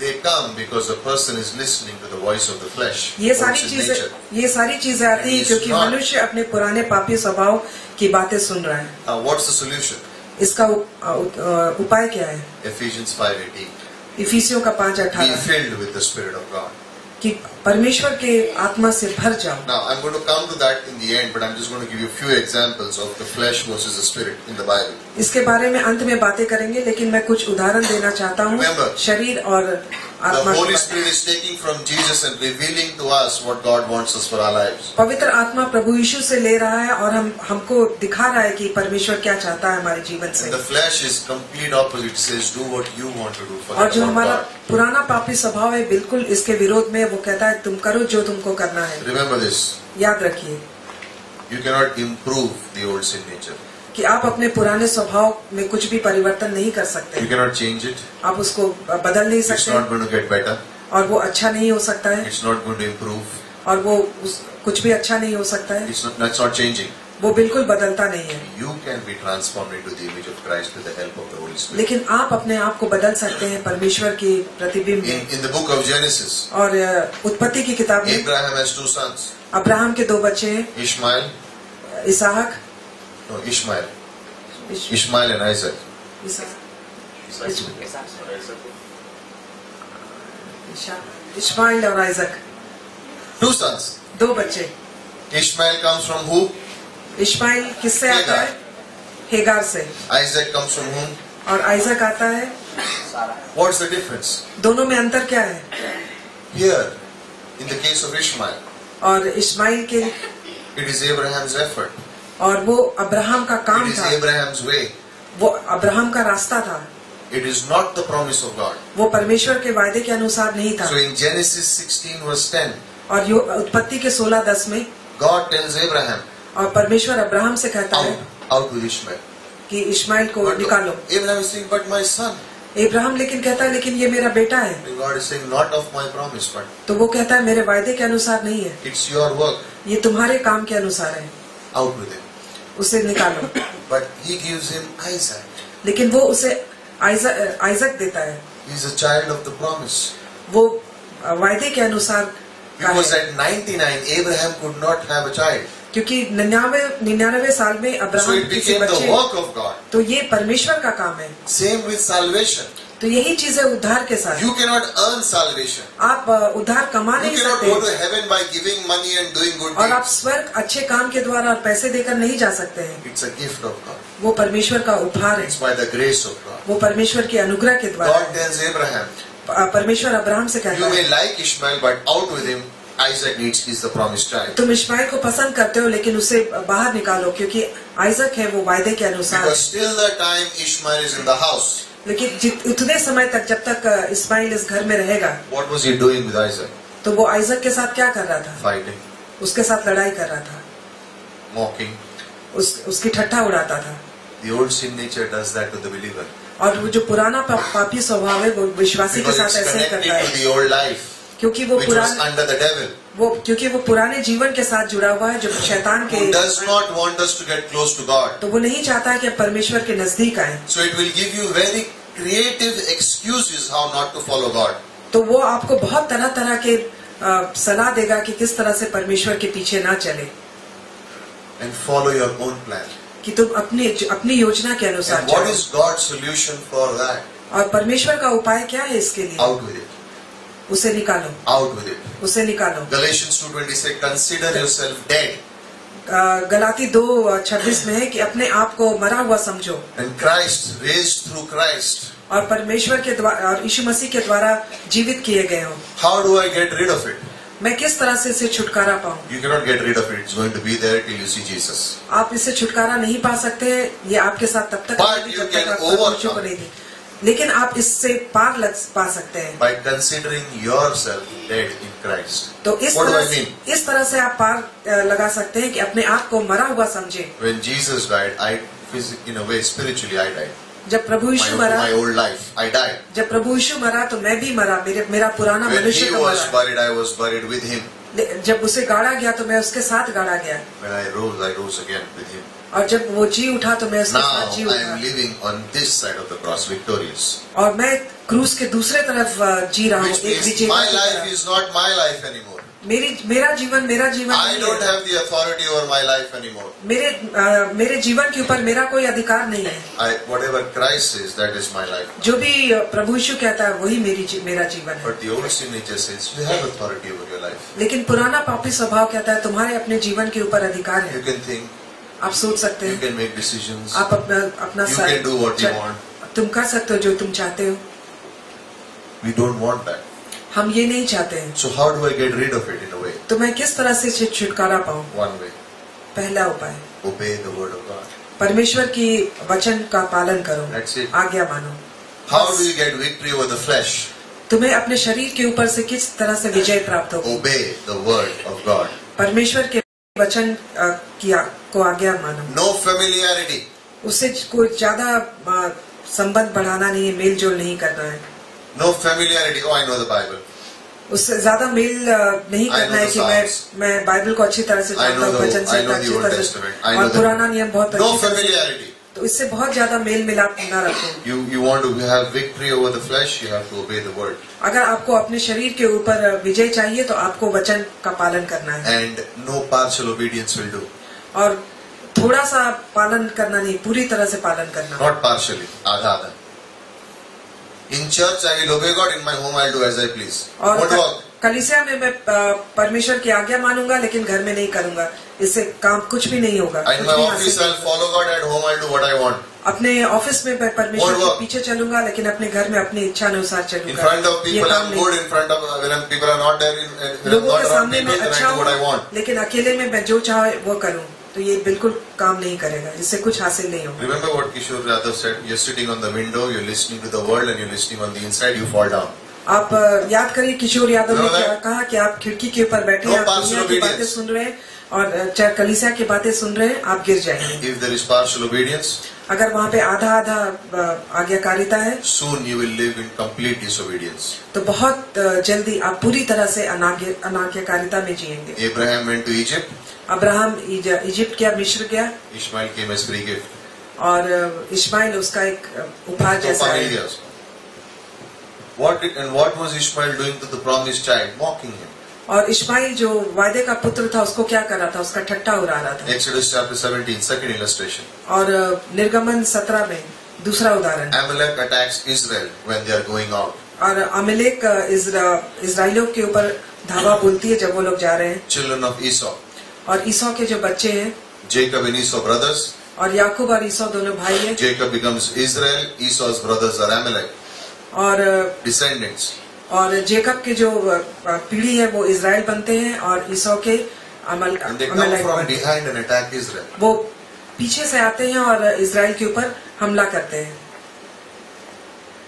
they come because the person is listening to the voice of the flesh. ये सारी चीजें आती हैं क्योंकि मनुष्य अपने पुराने पापी स्वभाव की बातें सुन रहा है। Now, what's the solution? इसका उपाय क्या है? Ephesians 5:18. इफिसियों का Be 5:18 filled with the Spirit of God. कि परमेश्वर के आत्मा से भर जाओ। Now, I'm going to come to that in the end, but I'm just going to give you a few examples of the flesh versus the spirit in the Bible. इसके बारे में अंत में बातें करेंगे, लेकिन मैं कुछ उदाहरण देना चाहता हूँ Remember, शरीर और The आत्मा Holy के। Spirit is taking from Jesus and revealing to us what God wants us for our lives. पवित्र आत्मा प्रभु यीशु से ले रहा है और हमको दिखा रहा है कि परमेश्वर क्या चाहता है हमारे जीवन And से। the flesh is complete opposite. It says, do what you want to do for और जो the हमारा God. पुराना पापी स्वभाव है बिल्कुल इसके विरोध में, वो कहता है तुम करो जो तुमको करना है। Remember this. याद रखिए You cannot improve the old sin nature. कि आप अपने पुराने स्वभाव में कुछ भी परिवर्तन नहीं कर सकते, You cannot change it. आप उसको बदल नहीं It's सकते not going to get better. और वो अच्छा नहीं हो सकता है It's not going to improve. और वो कुछ भी अच्छा नहीं हो सकता है, That's not changing. वो बिल्कुल बदलता नहीं है। You can be transformed into the image of Christ with the help of the Holy Spirit. लेकिन आप अपने आप को बदल सकते हैं परमेश्वर की प्रतिबिंब में। In the book of Genesis, और उत्पत्ति की किताब में Abraham has 2 sons, अब्राहम के 2 बच्चे हैं, Ishmael and Isaac. इश्माइल और आइजक, 2 sons. 2 बच्चे। Ishmael comes from who? Ishmael किससे आता है? हेगार से। Isaac comes from whom? और आइजक आता है, What's the difference? दोनों में अंतर क्या है? Here, in the case of Ishmael, और इश्माइल के it is Abraham's effort. और वो अब्राहम का काम It is था, Abraham's way. वो अब्राहम का रास्ता था, It is not the promise of God. वो परमेश्वर के वायदे के अनुसार नहीं था। So in Genesis 16 verse 10, और यो उत्पत्ति के 16:10 में God tells Abraham, और परमेश्वर अब्राहम से कहता है out with Ishmael. कि इश्माइल को But निकालो। Abraham is saying, but my son. Ibrahim लेकिन कहता है लेकिन ये मेरा बेटा है। And God is saying, not of my promise, but तो वो कहता है मेरे वायदे के अनुसार नहीं है, it's your work. ये तुम्हारे काम के अनुसार है, Out with him. उसे निकालो। But he gives him Isaac. लेकिन वो उसे आइजक देता है, He's a child of the promise. वो वायदे के अनुसार का Because है। at 99, Abraham could not have a child. क्योंकि 99 साल में So अब्राहम it किसी became the बच्चे, work of God. तो ये परमेश्वर का काम है। Same with salvation. तो यही चीज है उद्धार के साथ। You cannot earn salvation. आप उद्धार कमा You नहीं cannot go to सकते heaven by giving money and doing good और आप deeds. स्वर्ग अच्छे काम के द्वारा और पैसे देकर नहीं जा सकते हैं। It's a gift of God. वो परमेश्वर का उपहार है, It's by the grace of God. वो परमेश्वर के अनुग्रह के द्वारा God tells Abraham, परमेश्वर अब्राहम से कहता you may है like Ishmael, but out with him. Isaac needs is the promised child. तुम इश्माइल को पसंद करते हो लेकिन उसे बाहर निकालो क्योंकि आइजक है वो वायदे के अनुसार। Because till the time Ishmael is in the house, लेकिन उतने समय तक जब तक इस्माइल इस घर में रहेगा, what was he doing with Isaac? तो वो आइजक के साथ क्या कर रहा था? Fighting, उसके साथ लड़ाई कर रहा था, mocking. उसकी ठट्ठा उड़ाता था। The old sin nature does that to the believer. और वो जो पुराना पापी स्वभाव है वो विश्वासी के Because साथ it's ऐसे ही connected करता to है, the old life, क्योंकि वो which was पुराना under the devil, क्योंकि वो पुराने जीवन के साथ जुड़ा हुआ है जो शैतान के, who does not want us to get close to God. तो वो नहीं चाहता है कि हम परमेश्वर के नजदीक आए। So it will give you very creative excuses how not to follow God. तो वो आपको बहुत तरह तरह के सलाह देगा कि किस तरह से परमेश्वर के पीछे ना चले, And follow your own plan. कि तुम अपनी योजना के अनुसार And what चलो। is God's solution for that? और परमेश्वर का उपाय क्या है इसके लिए? Out with it. उसे निकालो, Out with it. उसे निकालो। Galatians 2:20 says, consider yourself dead Galati 2:26 में है कि अपने आप को मरा हुआ समझो and Christ raised through Christ. और परमेश्वर के द्वारा और यीशु मसीह के द्वारा जीवित किए गए हों। How do I get rid of it? मैं किस तरह से इसे छुटकारा पाऊं? You cannot get rid of it. It's going to be there till you see Jesus. आप इससे छुटकारा नहीं पा सकते, ये आपके साथ तब तक But रहेगी you जब can तक आप overcome. परमेश्वर को नहीं दें। लेकिन आप इससे पार लग पा सकते हैं By considering yourself dead in Christ. तो इस What do I तरह mean? इस तरह से आप पार लगा सकते हैं कि अपने आप को मरा हुआ समझें। When Jesus died, in a way, spiritually, I died. जब प्रभु यीशु मरा, My old life, I died. जब प्रभु यीशु मरा तो मैं भी मरा, मेरा पुराना When मनुष्य he तो was मरा। buried, I was buried with him. जब उसे गाड़ा गया तो मैं उसके साथ गाड़ा गया, When I rose again with him. और जब वो जी उठा तो मैं उसके Now साथ जी I उठा। am living on this side of the cross, victorious. और मैं क्रूस के दूसरे तरफ जी रहा हूँ, Which एक means विजेता my की life तरह। is not my life anymore. मेरा जीवन I नहीं don't है। have the authority over my life anymore. मेरे जीवन के ऊपर मेरा कोई अधिकार नहीं है। Whatever Christ says, that is my life. जो भी प्रभु यीशु कहता है वही मेरा जीवन है। But the old sin nature says, you have authority over your life. लेकिन पुराना पापी स्वभाव कहता है तुम्हारे अपने जीवन के ऊपर अधिकार You है। can think, आप सोच सकते you हैं, can make decisions, आप अपना you can do what you want. तुम कर सकते हो जो तुम चाहते हो। We don't want that. हम ये नहीं चाहते हैं। So how do I get rid of it in a way? तो मैं किस तरह से इससे छुटकारा पाऊं? One way, पहला उपाय, obey the word of God. परमेश्वर की वचन का पालन करो, That's it. आज्ञा मानो। How do you get victory over the flesh? तुम्हें अपने शरीर के ऊपर से किस तरह से विजय प्राप्त होगी? Obey the word of God. परमेश्वर के वचन को आज्ञा मानो। No familiarity. उससे कोई ज्यादा संबंध बढ़ाना नहीं है, मेल जोल नहीं करना है। No familiarity. Oh, I know the Bible. उससे ज्यादा मेल नहीं करना है कि मैं बाइबल को अच्छी तरह से जानता हूँ, वचन से अच्छी तरह से, और पुराना नियम बहुत No अच्छी तरह से, familiarity. तो इससे बहुत ज्यादा मेल मिलाप न रखो। You want to have victory over the flesh, you have to obey the word. अगर आपको अपने शरीर के ऊपर विजय चाहिए तो आपको वचन का पालन करना है, And no partial obedience will do. और थोड़ा सा पालन करना नहीं, पूरी तरह से पालन करना। Not partially. आधा आधा. In church I will obey God. In my home I will do as I please. Won't और work. कलीसिया में मैं परमेश्वर की आज्ञा मानूंगा लेकिन घर में नहीं करूंगा, इससे काम कुछ भी नहीं होगा। In my office I will follow God. At home I will do what I want. अपने ऑफिस में मैं परमेश्वर के पीछे चलूंगा लेकिन अपने घर में अपनी इच्छा अनुसार In चलूंगा। front of ये people I काम am नहीं। good. In front of when people are not there, when I'm लोगों not के around सामने people, मैं then I अच्छा do what I हूँ want. लेकिन अकेले में मैं जो चाहे वो करूँ तो ये बिल्कुल काम नहीं करेगा, इससे कुछ हासिल नहीं होगा। Remember what Kishore Yadav said? You're sitting on the window, you're listening to the world, and you're listening on the inside. You fall down. आप याद करिए किशोर यादव ने No, क्या कहा कि आप खिड़की के ऊपर बैठे No हैं, आप partial दुनिया की बातें obedience. सुन रहे हैं और चाहे कलीसिया की बातें सुन रहे हैं, आप गिर जाएंगे। If there is partial obedience, अगर वहाँ पे आधा आधा आज्ञाकारिता है soon you will live in complete disobedience. तो बहुत जल्दी आप पूरी तरह से अनाज्ञाकारिता में जिएंगे। Abraham went to Egypt. Abraham Egypt गया, मिस्र गया, Ishmael came as free gift. और इस्माइल उसका एक उपहार जैसा तोहफा मिल है। गया उसको. What was Ishmael doing to the promised child? Mocking him. और इस्माइल जो वायदे का पुत्र था उसको क्या कर रहा था? उसका ठट्टा उड़ा रहा था। Exodus chapter 17, second illustration. और निर्गमन 17 में दूसरा उदाहरण, Amalek attacks Israel when they are going out. और अमेलेक इजराइलियों के ऊपर धावा बोलती है जब वो लोग जा रहे हैं। Children of Esau. और ईसौ के जो बच्चे हैं, Jacob and Esau brothers. और याकूब और ईसौ दोनों भाई हैं, Jacob becomes Israel. Esau's brothers are Amalek. और Descendants. जेकब के जो पीढ़ी है वो इजराइल बनते हैं, और ईसौ के And they come अमलेक from बनते हैं। behind and attack Israel. वो पीछे से आते हैं और इजराइल के ऊपर हमला करते हैं।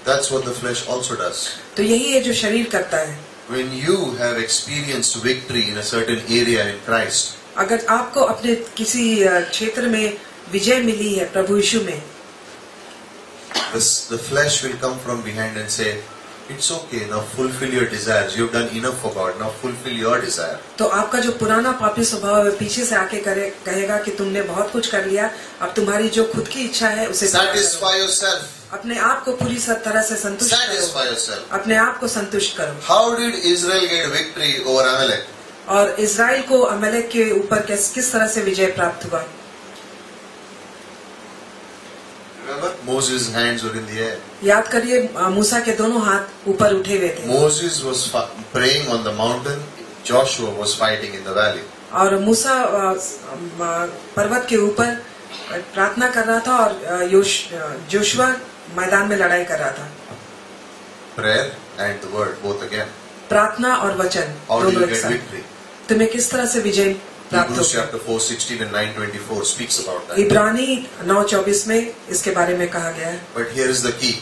That's what the flesh also does. तो यही है जो शरीर करता है। When you have experienced victory in a certain area in Christ, अगर आपको अपने किसी क्षेत्र में विजय मिली है प्रभु यीशु में, the flesh will come from behind and say, it's okay, now fulfill your desires. You've done enough for God, now fulfill your desire. तो आपका जो पुराना पापी स्वभाव है पीछे से आके कहेगा कि तुमने बहुत कुछ कर लिया, अब तुम्हारी जो खुद की इच्छा है उसे Satisfy yourself. अपने आप को पूरी तरह से संतुष्ट Satisfy करो, yourself. अपने आप को संतुष्ट करो। How did Israel get victory over Amalek? और इजराइल को अमेलेक के ऊपर किस तरह से विजय प्राप्त हुआ? Remember, Moses' hands were in the air. याद करिए, मूसा के दोनों हाथ ऊपर उठे हुए थे, Moses was praying on the mountain. Joshua was fighting in the valley. और मूसा पर्वत के ऊपर प्रार्थना कर रहा था और जोशुआ मैदान में लड़ाई कर रहा था। Prayer and the word, both again. प्रार्थना और वचन How do दोनों you एक get साथ। victory? तुम्हें किस तरह से विजय प्राप्त Hebrews होगा? chapter 4:16 and 9:24 speaks about that. इब्रानी 9:24 में इसके बारे में कहा गया है। But here is the key.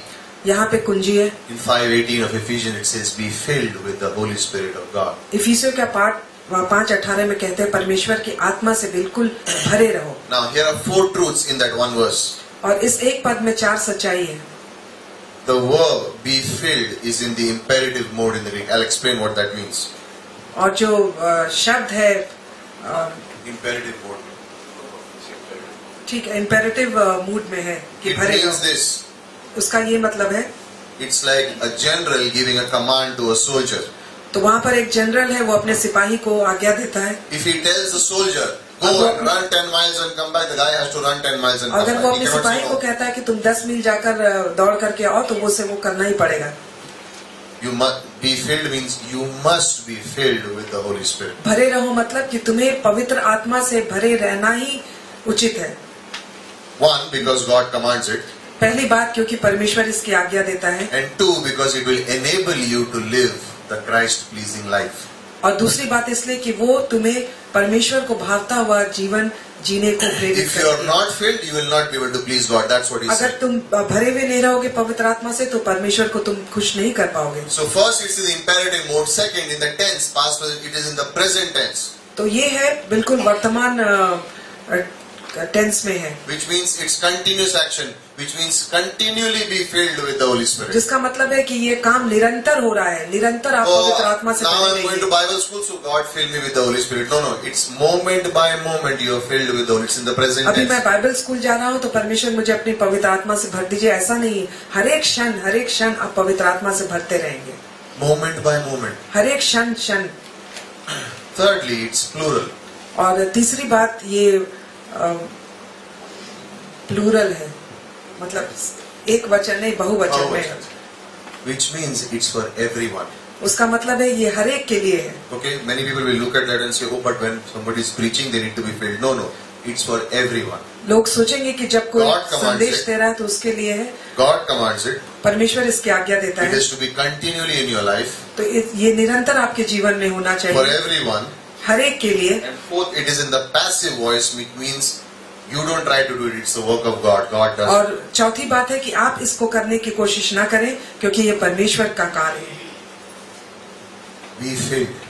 यहाँ पे कुंजी है। In 5:18 of Ephesians it says, "Be filled with the Holy Spirit of God." इफिसियों का पाठ 5:18 में कहते हैं परमेश्वर की आत्मा से बिल्कुल भरे रहो। Now here are 4 truths in that one verse. और इस एक पद में 4 सच्चाई है। The verb "be filled" is in the imperative mode in the Greek. I'll explain what that means. और जो शब्द है Imperative mode. ठीक है, इम्पेरेटिव मूड में है कि It भरे means रहो। this. उसका ये मतलब है, It's like a general giving a command to a soldier. तो वहाँ पर एक जनरल है, वो अपने सिपाही को आज्ञा देता है। If he tells the soldier, "Go and run 10 miles and come back," the guy has to run 10 miles and come अगर back. वो He अपने cannot सिपाही say को no. कहता है कि तुम 10 मील जाकर दौड़ करके आओ, तो वो से वो करना ही पड़ेगा। You must be filled means you must be filled with the Holy Spirit. भरे रहो मतलब कि तुम्हें पवित्र आत्मा से भरे रहना ही उचित है। One, because God commands it, पहली बात क्योंकि परमेश्वर इसकी आज्ञा देता है, and two, because it will enable you to live the Christ-pleasing life. और दूसरी बात इसलिए कि वो तुम्हें परमेश्वर को भावता हुआ जीवन जीने को प्रेरित If you are करती है। not filled, you will not be able to please God. That's what he अगर said. तुम भरे हुए नहीं रहोगे पवित्र आत्मा से, तो परमेश्वर को तुम खुश नहीं कर पाओगे। So first it's in the imperative mode. Second, in the tense, past present, it is in the present tense, तो ये है बिल्कुल वर्तमान टेंस में है, which means it's continuous action, which means continually be filled with the Holy Spirit. जिसका मतलब है कि ये काम निरंतर हो रहा है, निरंतर आप पवित्र आत्मा से now भरे I'm going to रहिए। Bible school, so God fill me with the Holy Spirit. No, it's moment by moment you are filled with the Holy. It's in the present अभी मैं tense. बाइबल स्कूल जा रहा हूँ तो परमेश्वर मुझे अपनी पवित्र आत्मा से भर दीजिए, ऐसा नहीं। हर एक क्षण आप पवित्र आत्मा से भरते रहेंगे, Moment by moment. हर एक क्षण। Thirdly, it's plural. और तीसरी बात ये प्लूरल है, मतलब एक वचन नहीं, बहुवचन में है। Which means it's for everyone. उसका मतलब है ये हर एक के लिए है। Okay, many people will look at that and say, "Oh, but when somebody is preaching, they need to be filled." No, it's for everyone. लोग सोचेंगे कि जब कोई God commands संदेश it. दे रहा है तो उसके लिए है। God commands it. परमेश्वर इसकी आज्ञा देता It है, is to be continually in your life, तो ये निरंतर आपके जीवन में होना for चाहिए, everyone. हर एक के लिए। And fourth, it is in the passive voice, which means you don't try to do it. It's the work of God. God does it. और चौथी बात है कि आप इसको करने की कोशिश ना करें, क्योंकि ये परमेश्वर का कार्य है। Be filled.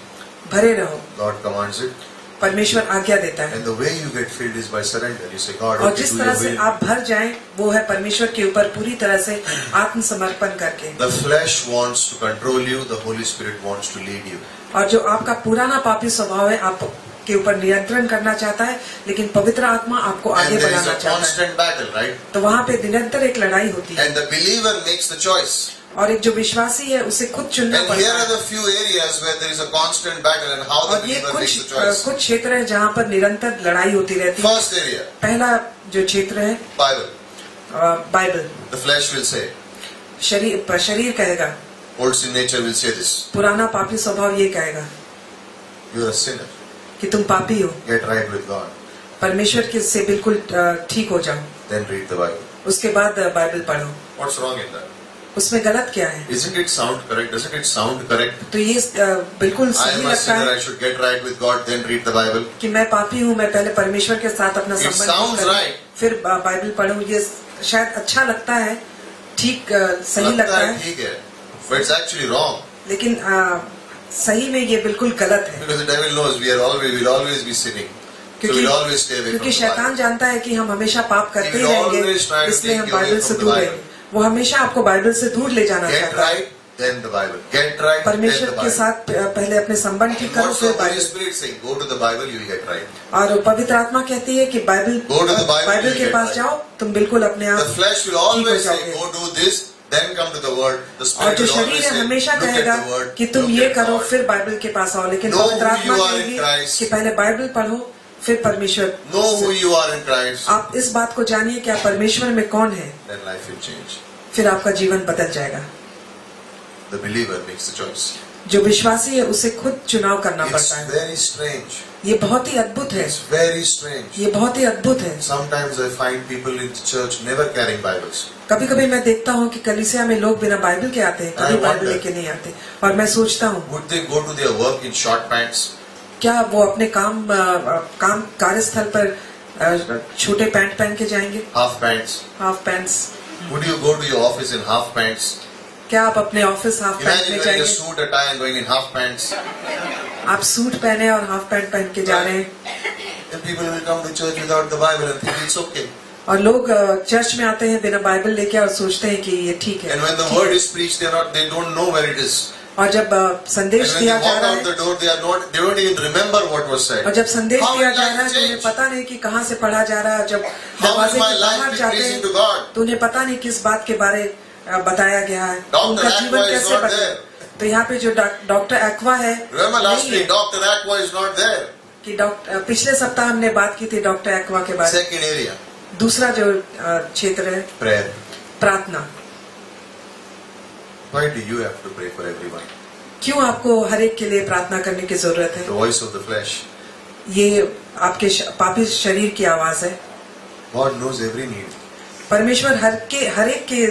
भरे रहो, God commands it. परमेश्वर आज्ञा देता है। And the way you get filled is by surrender. You say, "God, और okay, जिस do तरह your से will." आप भर जाएं वो है परमेश्वर के ऊपर पूरी तरह से आत्मसमर्पण करके। The flesh wants to control you. The Holy Spirit wants to lead you. और जो आपका पुराना पापी स्वभाव है आपके ऊपर नियंत्रण करना चाहता है, लेकिन पवित्र आत्मा आपको And आगे there is बढ़ाना a चाहता है। constant battle, right? तो वहाँ पे निरंतर एक लड़ाई होती है, And the believer makes the choice. और एक जो विश्वासी है उसे खुद चुनना And पड़ता here are है। the few areas where there is a constant battle and how the और ये believer makes the कुछ choice. कुछ क्षेत्र है जहाँ पर निरंतर लड़ाई होती रहती है। First area, पहला जो क्षेत्र है Bible. Bible. The flesh will say, शरीर कहेगा, old sin nature will say this, पुराना पापी स्वभाव ये कहेगा "You are a sinner. कि तुम पापी हो, Get right with God." परमेश्वर के से बिल्कुल ठीक हो जाओ। Then read the Bible. उसके बाद बाइबल पढ़ो। What's wrong in that? उसमें गलत क्या है? Isn't it sound correct? Doesn't it sound correct? तो ये बिल्कुल I सही am a लगता sinner. है I should get right with God. Then read the Bible. कि मैं पापी हूँ, मैं पहले परमेश्वर के साथ अपना It संबंध sounds करूं, right. फिर बाइबल पढ़ूं। ये शायद अच्छा लगता है, ठीक सही लगता है, ठीक है, but it's actually wrong. लेकिन सही में ये बिल्कुल गलत है। Because the devil knows we'll always be sinning. So क्योंकि we'll always stay away from क्योंकि the शैतान Bible. जानता है कि हम हमेशा पाप करते ही He will always रहेंगे, try to इसलिए take हम you away बाइबल से from the दूर Bible. रहेंगे। वो हमेशा आपको बाइबल से दूर ले जाना Get चाहता है। right, then the Bible. Get right, then परमेश्वर the के Bible. साथ पहले अपने संबंध ठीक करो, What's the फिर Holy Bible. Spirit saying? Go to the Bible, you will get right. और पवित्र आत्मा कहती है कि Go to the Bible, Bible you के get पास right. जाओ, तुम बिल्कुल अपने The आप flesh will ठीक हो always say, जाओगे। "Go do this, then come to the Word." The और Spirit जो will शरीर always है say, हमेशा "Look at कहेगा the Word, कि तुम look ये at करो God." फिर बाइबल के पास आओ, लेकिन Know पवित्र who आत्मा you are in कहेगी Christ. कि पहले बाइबल पढ़ो, फिर परमेश्वर। Know who you are in Christ, आप इस बात को जानिए कि आप परमेश्वर में कौन है, then life will change. फिर आपका जीवन बदल जाएगा। The believer makes the choice. जो विश्वासी है उसे खुद चुनाव करना It's पड़ता है। very strange. ये बहुत ही अद्भुत है, It's very strange. ये बहुत ही अद्भुत है। Sometimes I find people in the church never carrying Bibles. कभी कभी मैं देखता हूँ कि कलीसिया में लोग बिना बाइबल के आते हैं, कभी I बाइबल wonder. लेके नहीं आते। और मैं सोचता हूँ Would they go to their work in short pants? क्या वो अपने काम कार्यस्थल पर छोटे पैंट पहन के जाएंगे, Half pants? Half pants? Would you go to your office in half pants? क्या आप अपने ऑफिस हाफ पैंट Imagine में wearing a जाएंगे? suit, a tie and going in half pants. आप सूट पहने और हाफ पैंट पहन के जा रहे हैं, And people will come to church without the Bible and think it's okay. और लोग चर्च में आते हैं बिना बाइबल लेके और सोचते हैं कि ये ठीक है। And when the word is preached, they don't know where it is. और जब संदेश And when दिया they जा walk रहा out है, the door, they don't even remember what was said. और जब संदेश How दिया will जा रहा है life तो उन्हें change? पता नहीं कि कहाँ से पढ़ा जा रहा है। जब How दरवाजे will my के life बाहर be जाते pleasing to हैं God? तो उन्हें पता नहीं किस बात के बारे बताया गया है, Dr. उनका जीवन Aqua is कैसे not बदले। there. तो यहाँ पे जो डॉक्टर एक्वा है, Remember last नहीं है। week, Dr. Aqua is not there. कि पिछले सप्ताह हमने बात की थी डॉक्टर एक्वा के बारे में। Second area, दूसरा जो क्षेत्र है prayer. प्रार्थना। Why do you have to pray for everyone? क्यों आपको हर एक के लिए प्रार्थना करने की जरूरत है? The voice of the flesh. ये आपके पापी शरीर की आवाज है। God knows every need. परमेश्वर हर एक के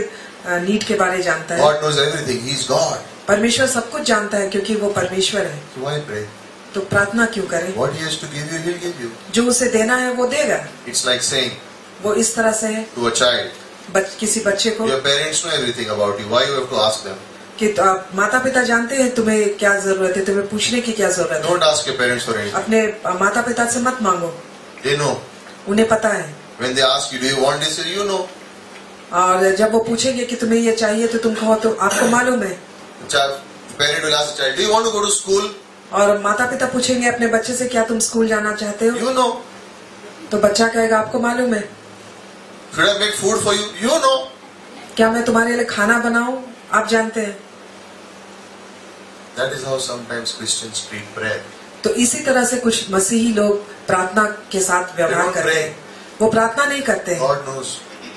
नीड के बारे जानता है। God knows everything. He's God. परमेश्वर सब कुछ जानता है क्योंकि वो परमेश्वर है। So why pray? तो प्रार्थना क्यों करें? What He has to give you, He'll give you. जो उसे देना है वो देगा। It's like saying वो इस तरह से है to a child, किसी बच्चे को your parents know everything about you. Why you have to ask them? कि माता पिता जानते हैं तुम्हें क्या जरूरत है, तुम्हें पूछने की क्या जरूरत है। Don't ask your parents for anything. अपने माता पिता से मत मांगो, They know. उन्हें पता है। When they ask you, do you want this? You know. और जब वो पूछेंगे कि तुम्हें ये चाहिए तो तुम कहो तो आपको मालूम है। Parent will ask the child, do you want to go to school? और माता पिता पूछेंगे अपने बच्चे से क्या तुम स्कूल जाना चाहते हो, You know. तो बच्चा कहेगा आपको मालूम है। Should I make food for you? You know. क्या मैं तुम्हारे लिए खाना बनाऊं, आप जानते हैं। That is how sometimes Christians treat prayer. तो इसी तरह से कुछ मसीही लोग प्रार्थना के साथ व्यवहार don't करते pray. हैं। वो प्रार्थना नहीं करते हैं। God knows.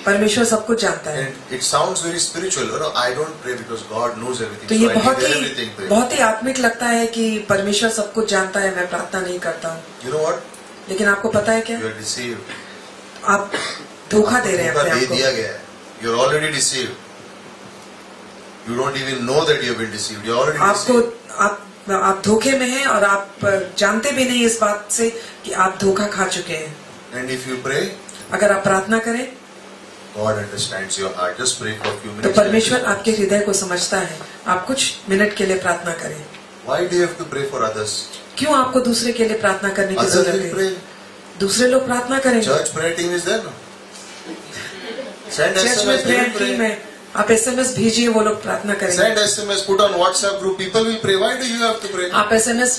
परमेश्वर सब कुछ जानता है। And it sounds very spiritual. No, I don't pray because God knows everything. तो So ये I बहुत need ही everything pray. बहुत ही आत्मिक लगता है कि परमेश्वर सब कुछ जानता है, मैं प्रार्थना नहीं करता हूँ। You know what? लेकिन आपको पता है क्या, You are deceived. आप धोखा दे रहे हैं धोखा अपने दे आप को। दिया गया है. You're already deceived. You don't even know that you have been deceived. You're already आपको deceived. आप धोखे में हैं और आप जानते भी नहीं इस बात से कि आप धोखा खा चुके हैं। And if you pray, अगर आप प्रार्थना करें God understands your heart. Just pray for a few तो minutes. परमेश्वर आपके हृदय को समझता है। आप कुछ मिनट के लिए प्रार्थना करें। Why do you have to pray for others? क्यों आपको दूसरे के लिए प्रार्थना करने की Others जरूरत will है? pray. दूसरे लोग प्रार्थना करेंगे। Church prayer team is there no? Send church में SMS, they prayer will team pray. है, आप SMS भेजिए, वो लोग प्रार्थना करेंगे। Send SMS, put on WhatsApp group. People will pray. Why do you have to pray? आप SMS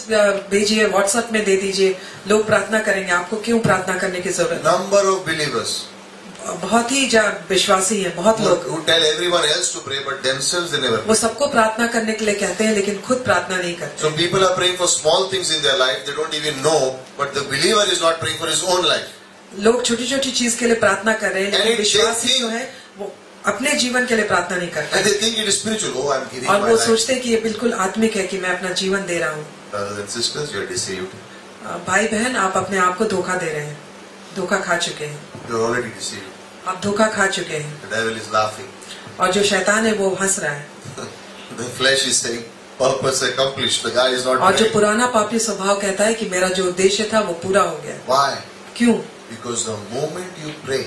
भेजिए, व्हाट्सएप में दे दीजिए, लोग प्रार्थना करेंगे। आपको क्यों प्रार्थना करने की जरूरत है? Number of believers बहुत ही विश्वासी है, बहुत लोग who tell everyone else to pray, but themselves they never वो pray. सबको प्रार्थना करने के लिए कहते हैं लेकिन खुद प्रार्थना नहीं करते। So people are praying for small things in their life. They don't even know, but the believer is not praying for his own life. लोग छोटी छोटी चीज के लिए प्रार्थना कर रहे हैं And लेकिन it विश्वासी takes जो है वो अपने जीवन के लिए प्रार्थना नहीं करता And they think it is spiritual. Oh, I'm giving और my वो life. सोचते हैं कि ये बिल्कुल आत्मिक है कि मैं अपना जीवन दे रहा हूँ। Brothers and sisters, you are deceived. भाई बहन, आप अपने आप को धोखा दे रहे हैं, धोखा खा चुके हैं, You are already deceived. आप धोखा खा चुके हैं। The devil is laughing. और जो शैतान है वो हंस रहा है The flesh is saying, purpose accomplished. The guy is not और जो praying. पुराना पापी स्वभाव कहता है कि मेरा जो उद्देश्य था वो पूरा हो गया। Why? क्यों? Because the moment you pray,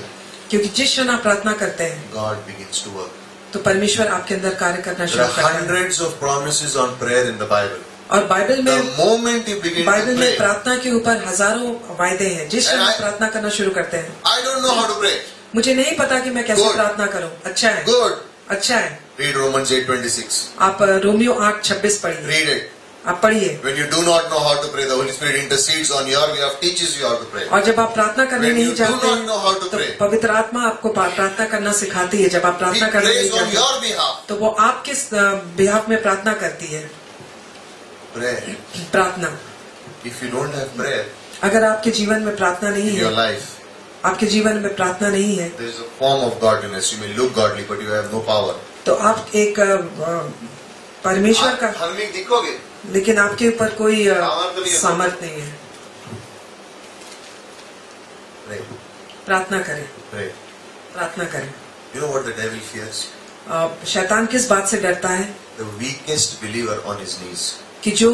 क्योंकि जिस क्षण आप प्रार्थना करते हैं God begins to work. तो परमेश्वर आपके अंदर कार्य करना There शुरू are करता है। hundreds of promises on prayer in the Bible. और बाइबल The में moment you begin to Bible में pray, प्रार्थना के ऊपर हजारों वायदे हैं। जिस क्षण And आप I- प्रार्थना करना शुरू करते हैं, I don't know how to pray. मुझे नहीं पता कि मैं कैसे Good. प्रार्थना करूं। अच्छा है, Good. अच्छा है। Read Romans 8:26. आप रोमियो 8:26 पढ़िए, Read it. आप पढ़िए। When you do not know how to pray, the Holy Spirit intercedes on your behalf, teaches you how to pray. और जब आप प्रार्थना करने When नहीं you do जानते not know how to तो pray, पवित्र आत्मा आपको प्रार्थना करना सिखाती है। जब आप He प्रार्थना करना नहीं prays on जानते your behalf. तो वो आपके बिहाफ में प्रार्थना करती है। Prayer. प्रार्थना, If you don't have prayer अगर आपके जीवन में प्रार्थना नहीं in your है, life, आपके जीवन में प्रार्थना नहीं है, there is a form of godliness. You may look godly, but you have no power. तो आप एक परमेश्वर का, धार्मिक दिखोगे, लेकिन आपके ऊपर कोई सामर्थ्य नहीं है। सामर्थ नहीं है। Pray, प्रार्थना करें, pray. प्रार्थना करें। You know what the devil fears? शैतान किस बात से डरता है? The weakest believer on his knees. कि जो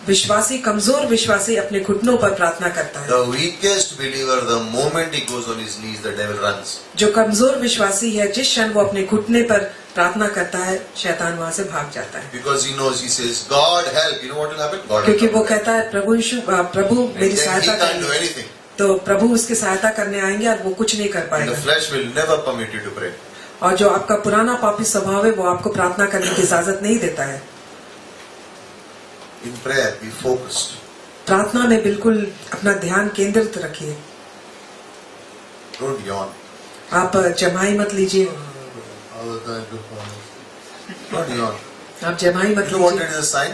विश्वासी, कमजोर विश्वासी अपने घुटनों पर प्रार्थना करता है। The weakest believer, the moment he goes on his knees, the devil runs. जो कमजोर विश्वासी है, जिस क्षण वो अपने घुटने पर प्रार्थना करता है, शैतान वहां से भाग जाता है। Because he knows, he says, God help. You know what will happen? God क्योंकि will वो help. कहता है प्रभु And मेरी then he सहायता can't do करेंगे, anything. तो प्रभु उसकी सहायता करने आएंगे और वो कुछ नहीं कर And पाएगा। the flesh will never permit you to pray. और जो आपका पुराना पापी स्वभाव है, वो आपको प्रार्थना करने की इजाजत नहीं देता है। In prayer, be focused. प्रार्थना में बिल्कुल अपना ध्यान केंद्रित रखिए। Don't yawn. आप जमाई मत लीजिए, Don't yawn. आप जमाई मत You know what लीजिए। it is a sign?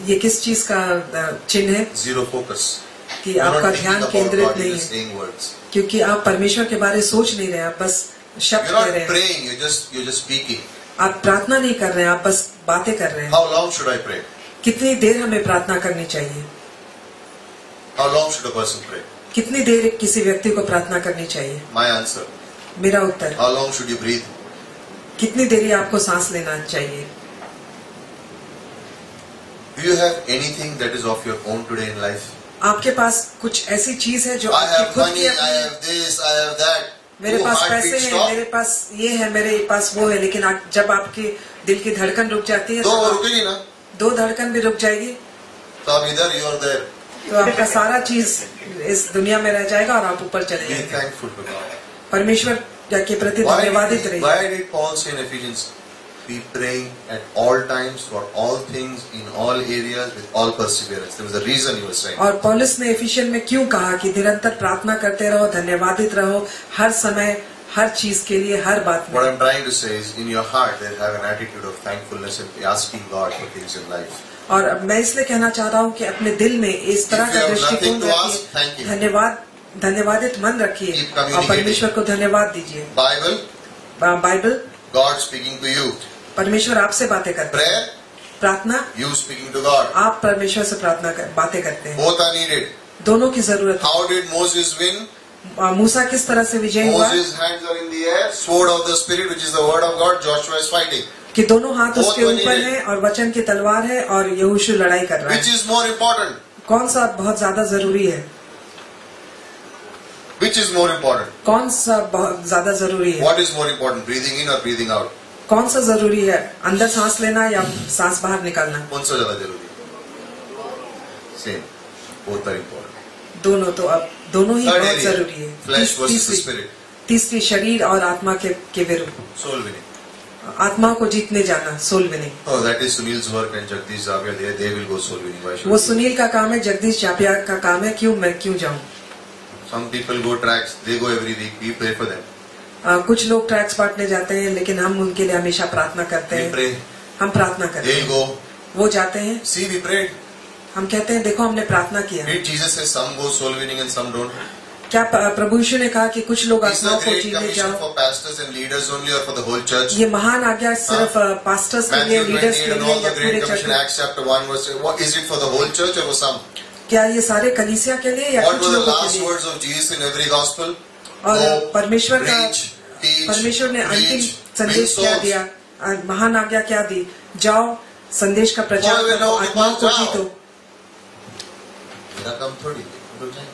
ये किस चीज का चिन्ह है? Zero focus. कि You're आपका not thinking ध्यान about केंद्रित God, नहीं you're just है, saying words. क्योंकि आप परमेश्वर के बारे में सोच नहीं रहे, आप बस शब्द You're कह not रहे हैं। praying, you're just speaking. आप प्रार्थना नहीं कर रहे हैं, आप बस बातें कर रहे हैं। How long should I pray? कितनी देर हमें प्रार्थना करनी चाहिए? How long should a person pray? कितनी देर किसी व्यक्ति को प्रार्थना करनी चाहिए? My answer. मेरा उत्तर, How long should you breathe? कितनी देरी आपको सांस लेना चाहिए? Do you have anything that is of your own today in life? आपके पास कुछ ऐसी चीज है जो I आपकी have खुद money, की I अपनी, have this, I have that. मेरे Oh, पास heartbeat पैसे हैं, stop. मेरे पास ये है, मेरे पास वो है, लेकिन जब आपके दिल की धड़कन रुक जाती है, दो तो रुकेगी ना, दो धड़कन भी रुक जाएगी, तो आप इधर, you are there. तो आपका सारा चीज इस दुनिया में रह जाएगा और आप ऊपर चले Be जाएंगे। thankful to God. परमेश्वर के प्रति धन्यवादित रहिए। Why did Paul say in Ephesians, be praying at all times for all things in all areas with all perseverance? There was a reason he was saying. और पौलुस ने एफिशियन में क्यों कहा कि निरंतर प्रार्थना करते रहो, धन्यवादित रहो, हर समय, हर चीज के लिए, हर बात What में। I'm trying to say is, in your heart, there have an attitude of thankfulness and asking God for things in life. और मैं इसलिए कहना चाह रहा हूँ कि अपने दिल में इस तरह If का you have दृष्टिकोण nothing to ask, thank रखिए, him. धन्यवादित मन रखिए Keep और communicating. परमेश्वर को धन्यवाद दीजिए। Bible, Bible, God speaking to you. परमेश्वर आपसे बातें करते हैं। Prayer, प्रार्थना, you speaking to God. आप परमेश्वर से बातें करते हैं। Both are needed. दोनों की जरूरत How did Moses win? है। मूसा किस तरह से विजय हुआ? Moses' hands are in the air, sword of the Spirit, which is the word of God. Joshua is fighting. कि दोनों हाथ बहुत उसके बनी ऊपर है। हैं और वचन की तलवार है और यहोशू लड़ाई कर रहा Which है। is more important? कौन सा बहुत ज्यादा जरूरी है? Which is more important? कौन सा बहुत ज्यादा जरूरी है? What is more important? Breathing in or breathing out? कौन सा जरूरी है? अंदर सांस लेना या सांस बाहर निकालना? कौन सा ज्यादा जरूरी है? Same. Both are important. दोनों तो अब दोनों ही Third बहुत area, जरूरी है। flesh versus the तीसरी spirit. तीसरी शरीर और आत्मा के विरुद्ध Soul winning. आत्मा को जीतने जाना, soul winning. Oh, that is Sunil's work and Jagdish Zavia. They will go soul winning. Why should वो we? सुनील का काम है, जगदीश जापिया का काम है, मैं क्यों जाऊं? Some people go tracks. They go every week. We pray for them. कुछ लोग ट्रैक्स बांटने जाते हैं, लेकिन हम उनके लिए हमेशा प्रार्थना करते We हैं। pray. हम प्रार्थना करते They'll हैं, go. वो जाते हैं, See, we prayed. हम कहते हैं देखो हमने प्रार्थना किया। Did Jesus say some go soul winning and some don't? क्या प्रभु यीशु ने कहा कि कुछ लोग Is the आत्माओं को great जीने commission जाओ? for pastors and leaders only or for the whole church? ये महान आज्ञा सिर्फ पास्टर्स के लिए, Matthew लीडर्स 28 के and लिए all या the पूरे great चर्च commission, में? Acts chapter 1 verse. What is it for the whole church or for some? क्या ये सारे कलीसिया के लिए या What कुछ were the लोगों के last लिए? words of Jesus in every gospel? और Go, परमेश्वर का preach, teach, परमेश्वर ने अंतिम preach, संदेश win क्या souls. दिया? महान आज्ञा क्या दी? जाओ, संदेश का प्रचार Follow करो, लोगों के आत्माओं पास को जाओ। जीतो। मेरा काम थोड़ी है,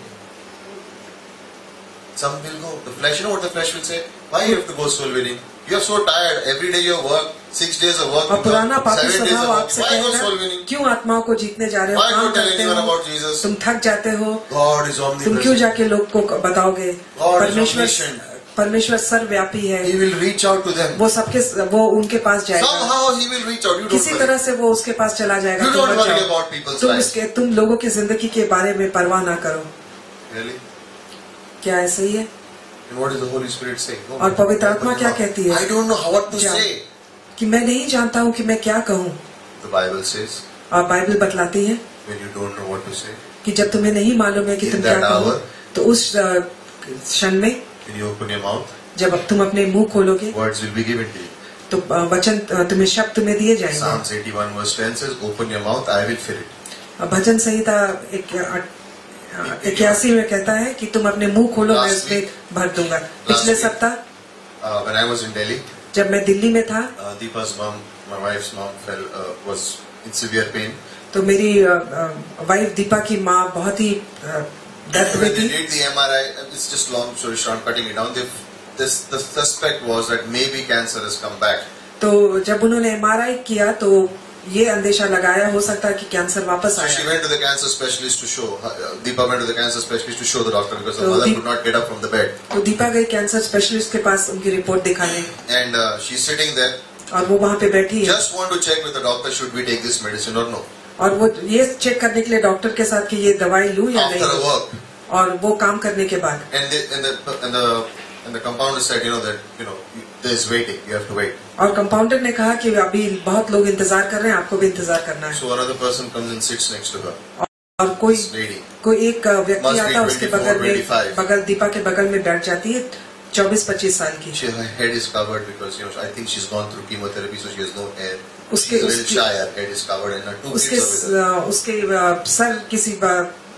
some will go. The flesh, you know what the flesh will say? Why you have to go soul winning? You are so tired. Every day you work, 6 days of work, और पुराना पापी 7 days of स्वभाव work. आपसे Why go कहेगा soul winning? क्यों आत्माओं को जीतने जा रहे हो, Why काम go tell करते anyone हो, about Jesus? तुम थक जाते हो, God is तुम क्यों omnipresent. जाके लोग को बताओगे? God is परमेश्वर omniscient. परमेश्वर सर्वव्यापी है, He will reach out to them. वो उनके पास जाएगा, Somehow He will reach out. You don't किसी worry. तरह से वो उसके पास चला जाएगा। You तुम don't मत worry जाओ। about people's lives. तुम लोगों की जिंदगी के बारे में परवाह ना करो। Really? क्या ऐसा ही है? And what is the Holy Spirit saying? No, और पवित्र आत्मा क्या कहती है? I don't know what to जाओ। say. कि मैं नहीं जानता हूँ कि मैं क्या कहूँ। The Bible says, और बाइबल बतलाती है when you don't know what to say, कि जब तुम्हें नहीं मालूम है कि In तुम क्या that कहो, hour, तो उस क्षण में when you open your mouth, जब तुम अपने मुंह खोलोगे, words will be given to you. तो वचन तुम्हें शब्द तुम्हें दिए जाएंगे। Psalms 81 verse 10 says, "Open your mouth, I will fill it." भजन संहिता 81 में कहता है कि तुम अपने मुंह खोलो, मैं उसमें भर दूंगा। पिछले सप्ताह when I was in Delhi, जब मैं दिल्ली में था, Deepa's mom, my wife's mom, was in severe pain. तो मेरी वाइफ दीपा की माँ बहुत ही दर्द में When they थी। did the MRI, it's just long story short, I'm cutting it down. The suspect was that maybe cancer has come back. तो जब उन्होंने MRI किया तो ये अंदेशा लगाया हो सकता है कि कैंसर वापस So she आया। went to the cancer specialist to show. Deepa went to the cancer specialist to show the doctor because the So mother Deep- could not get up from the bed. तो दीपा गई cancer specialist के पास उनकी report दिखाने, And she's sitting there, और वो वहाँ पे बैठी है just want to check with the doctor, should we take this medicine or no? और वो ये चेक करने के लिए डॉक्टर के साथ कि ये दवाई लूं या After a नहीं। work. और वो काम करने के बाद And the compounder said, there's waiting, you have to wait. और कंपाउंडर ने कहा कि अभी बहुत लोग इंतजार कर रहे हैं, आपको भी इंतजार करना है। So another person comes and sits next to her. और कोई This lady. एक व्यक्ति Must be आता है उसके 24, बगल में 25. दीपा के बगल में बैठ जाती है, 24-25 साल की। Her head is covered because I think she's gone through chemotherapy, so she has no hair. उसके- She's a little उसकी- shy, her head is covered, and her two उसके kids are with her. उसके sir किसी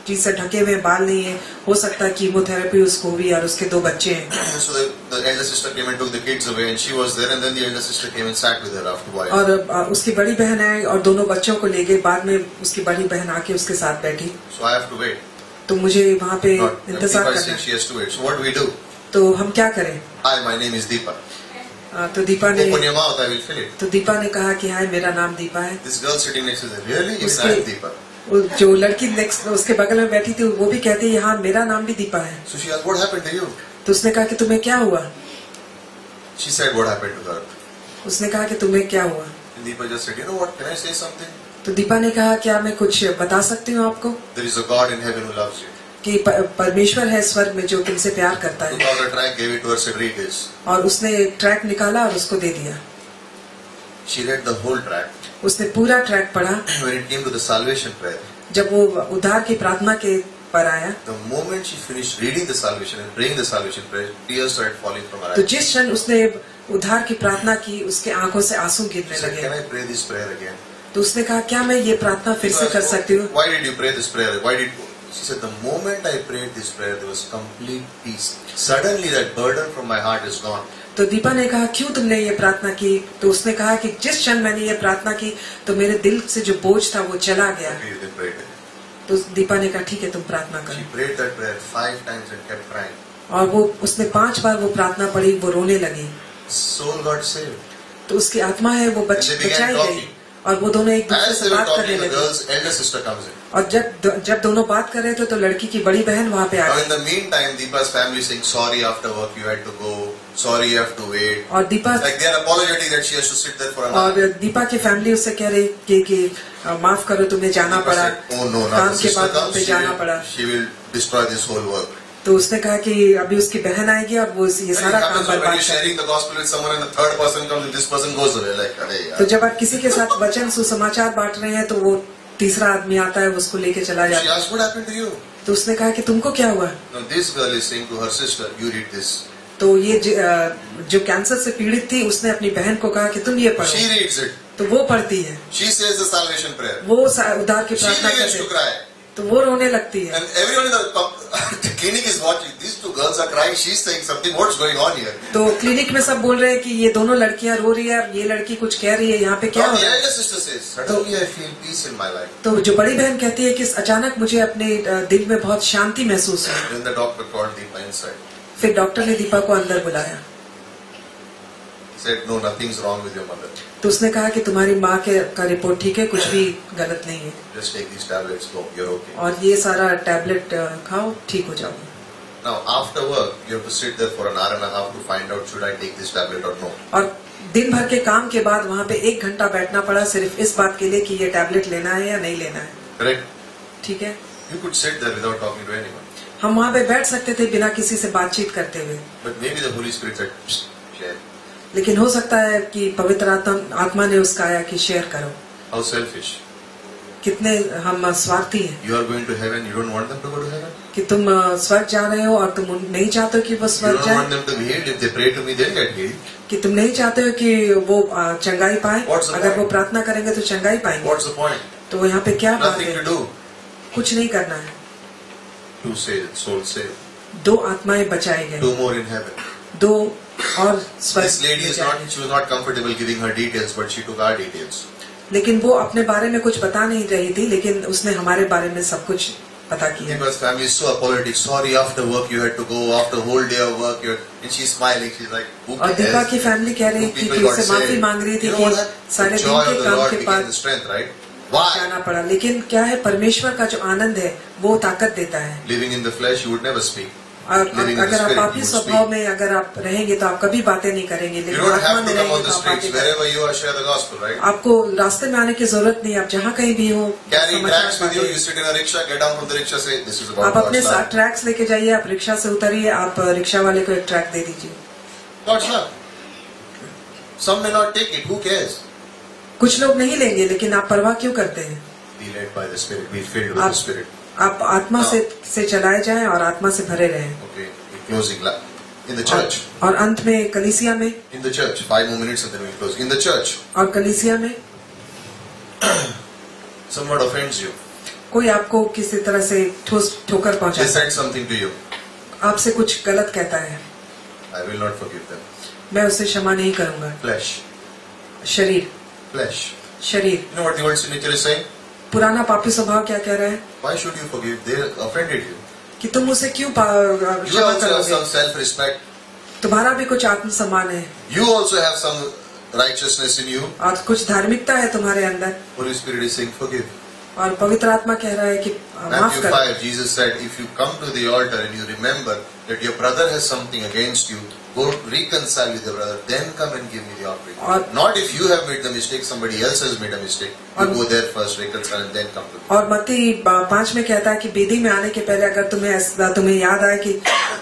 चीज से ढके हुए, बाल नहीं है, हो सकता है कीमोथेरेपी उसको भी, और उसके 2 बच्चे हैं। So the elder sister came and took the kids away, and she was there, and then the elder sister came and sat with her after a while. और उसकी बड़ी बहन है और दोनों बच्चों को ले गए, बाद में उसकी बड़ी बहन आके उसके साथ बैठी। So I have to wait. तो मुझे वहाँ पे Not, इंतजार Deepa is करना saying है। she has to wait. So what do we do? तो हम क्या करें? Hi, my name is Deepa. तो दीपा ने Open your mouth, I will fill it. तो दीपा ने कहा कि हाय, मेरा नाम दीपा है। This girl sitting next to her, really? Even I am Deepa. वो जो लड़की नेक्स्ट उसके बगल में बैठी थी वो भी कहती है, हाँ मेरा नाम भी दीपा है। So she asked, what happened to you? तो उसने कहा कि तुम्हें क्या हुआ? She said, what happened to her? उसने कहा कि तुम्हें क्या हुआ? And Deepa just said, what, can I say something? तो दीपा ने कहा, क्या मैं कुछ बता सकती हूँ आपको There is a God in heaven who loves you. कि परमेश्वर है स्वर्ग में जो तुमसे प्यार करता Took है। out a track, gave it to her, said, read this. और उसने एक ट्रैक निकाला और उसको दे दिया। She read the whole track. उसने पूरा ट्रैक पढ़ा। When it came to the salvation prayer, जब वो उद्धार की प्रार्थना के पर आया, the moment she finished reading the salvation and praying the salvation prayer, tears started falling from her तो eyes. जिस क्षण उसने उद्धार की प्रार्थना की, उसके आंखों से आंसू She गिरने said, can लगे। I pray this prayer again? तो उसने कहा, क्या मैं ये प्रार्थना फिर से कर सकती हूँ? Why did you pray this prayer? She said, the moment I prayed this prayer, there was complete peace. Suddenly that burden from my heart is gone. तो दीपा ने कहा, क्यों तुमने ये प्रार्थना की? तो उसने कहा कि जिस क्षण मैंने ये प्रार्थना की तो मेरे दिल से जो बोझ था वो चला गया। Okay, you can pray it. तो दीपा ने कहा, ठीक है तुम प्रार्थना She करो। prayed that prayer 5 times and kept crying. और वो उसने 5 बार वो प्रार्थना पढ़ी, वो रोने लगी। Soul got saved. तो उसकी आत्मा है वो And they began बचाई गई। talking. और वो दोनों एक दूसरे As से they were बात करने talking, the लगे। girl's elder sister comes in. और जब दोनों बात कर रहे थे तो लड़की की बड़ी बहन वहाँ पे आ Now गई। in the meantime, Deepa's family saying, sorry, after work you had to go. Sorry, you have to wait. और Deepa Like they are apologetic that she has to sit there for an और hour. Deepa की family उससे कह रही कि माफ करो, तुम्हें जाना Deepa पड़ा, said, oh no, now काम the के sister बाद वहाँ comes, पे जाना पड़ा। she will destroy this whole work. तो उसने कहा कि अभी उसकी बहन आएगी और वो ये And it सारा काम happens when बर्बाद you're कर। sharing the gospel with someone and the third person comes and this person goes away. Like, अरे तो यार. जब आप किसी के साथ वचन सुसमाचार बांट रहे हैं तो वो तीसरा आदमी आता है, उसको लेके चला She जाता है। asked, what happened to you? तो उसने कहा कि तुमको क्या हुआ? Now this girl is saying to her sister, you read this. तो ये जो कैंसर से पीड़ित थी उसने अपनी बहन को कहा कि तुम ये She पढ़ो। reads it. तो वो पढ़ती है, She says the salvation prayer. वो उद्धार की She प्रार्थना begins करती to है, cry. तो वो रोने लगती है। And everyone in the clinic is watching. These two girls are crying. She's saying something. What's going on here? तो क्लिनिक में सब बोल रहे हैं कि ये दोनों लड़कियां रो रही है, ये लड़की कुछ कह रही है, यहाँ पे क्या Now हो the रहा है? elder sister says, suddenly I feel peace in my life. तो जो बड़ी बहन कहती है कि अचानक मुझे अपने दिल में बहुत शांति महसूस हुई। Then the doctor called Deepa inside. फिर डॉक्टर ने दीपा को अंदर बुलाया। He said, no, nothing's wrong with your mother. तो उसने कहा कि तुम्हारी माँ का रिपोर्ट ठीक है, कुछ भी गलत नहीं है, Just take these tablets, go, you're okay. और ये सारा टैबलेट खाओ, ठीक हो जाओगे। Now, after work, you have to sit there for an hour and a half to find out should I take this tablet or no. और दिन भर के काम के बाद वहाँ पे 1 घंटा बैठना पड़ा सिर्फ इस बात के लिए कि ये टैबलेट लेना है या नहीं लेना है। Correct? ठीक है, You could sit there without talking to anyone. हम वहाँ पे बैठ सकते थे बिना किसी से बातचीत करते हुए, But maybe the Holy Spirit said, "Psst, share." लेकिन हो सकता है कि पवित्र आत्मा ने उसका आया कि शेयर करो। How selfish. कितने हम स्वार्थी हैं You are going to heaven, you don't want them to go to heaven? कि तुम स्वर्ग जा रहे हो और तुम नहीं चाहते हो कि वो You स्वर्ग don't want जाए, them to be healed. If they pray to me, they'll get healed. कि तुम नहीं चाहते हो कि वो चंगाई पाए, What's the अगर point? वो प्रार्थना करेंगे तो चंगाई पाएंगे। What's the point? तो यहाँ पे क्या बात Nothing है? to do. कुछ नहीं करना है। 2 saved, souls saved. 2 आत्माएं बचाए गए, 2 more in heaven. 2 और स्वर्ग This lady is not, she was not comfortable giving her details, but she took our details. लेकिन वो अपने बारे में कुछ बता नहीं रही थी, लेकिन उसने हमारे बारे में सब कुछ पता किया। Because family is so apologetic. Sorry, after work you had to go. After whole day of work, and she's smiling. She's like, who और cares? दीपा की फैमिली कह रही थी कि उससे माफी मांग रही थी You know कि what? सारे The दिन joy के of the काम Lord के became बाद the strength, right? Why? जाना पड़ा। लेकिन क्या है, परमेश्वर का जो आनंद है वो ताकत देता है। Living in the flesh, you would never speak. और Living in the अगर आप spirit, पापी you would स्वभाव speak. में अगर आप रहेंगे तो आप कभी बातें नहीं करेंगे, You लेकिन don't आत्मा have में to come रहेंगे on the तो आप streets. बातें करेंगे। Wherever you are, share the gospel, right? आपको रास्ते में आने की जरूरत नहीं, आप जहाँ कहीं भी हो Carry समाचार tracts with you. बांटें। You sit in a rickshaw, get down from the rickshaw, say, this is about आप अपने God's साथ love. ट्रैक्स लेके जाइए, आप रिक्शा से उतरिए, आप रिक्शा वाले को एक ट्रैक दे दीजिए। God's love. Some may not take it. Who cares? कुछ लोग नहीं लेंगे, लेकिन आप परवाह क्यों करते हैं? Be led by the Spirit. Be filled with the Spirit. आप आत्मा से चलाए जाएं और आत्मा से भरे रहें। Okay. In closing, in the church. और अंत में कलीसिया में, In the church. 5 more minutes and then we'll close. In the church. और कलीसिया में Someone offends you. कोई आपको किसी तरह से ठोकर They पहुंचाता said है, something to you. आपसे कुछ गलत कहता है, I will not forgive them. मैं उसे क्षमा नहीं करूंगा। Flesh. शरीर, Flesh. शरीर, You know what the old sin nature is saying? पुराना पापी स्वभाव क्या कह रहा है Why should you forgive? They offended you. कि तुम उसे क्यों You क्षमा also have करोगे? some self-respect. तुम्हारा भी कुछ आत्मसम्मान है You also have some righteousness in you. और कुछ धार्मिकता है तुम्हारे अंदर, Holy Spirit is saying, forgive. और पवित्र आत्मा कह रहा है कि माफ Matthew करो। 5, Jesus said, if you come to the altar and you remember that your brother has something against you, go reconcile with your brother, then come and give me the offering. और- Not if you have made the mistake, somebody else has made a mistake. You और- go there first, reconcile, and then come to me. और मत्ती 5 में कहता है कि वेदी में आने के पहले अगर तुम्हें याद आए कि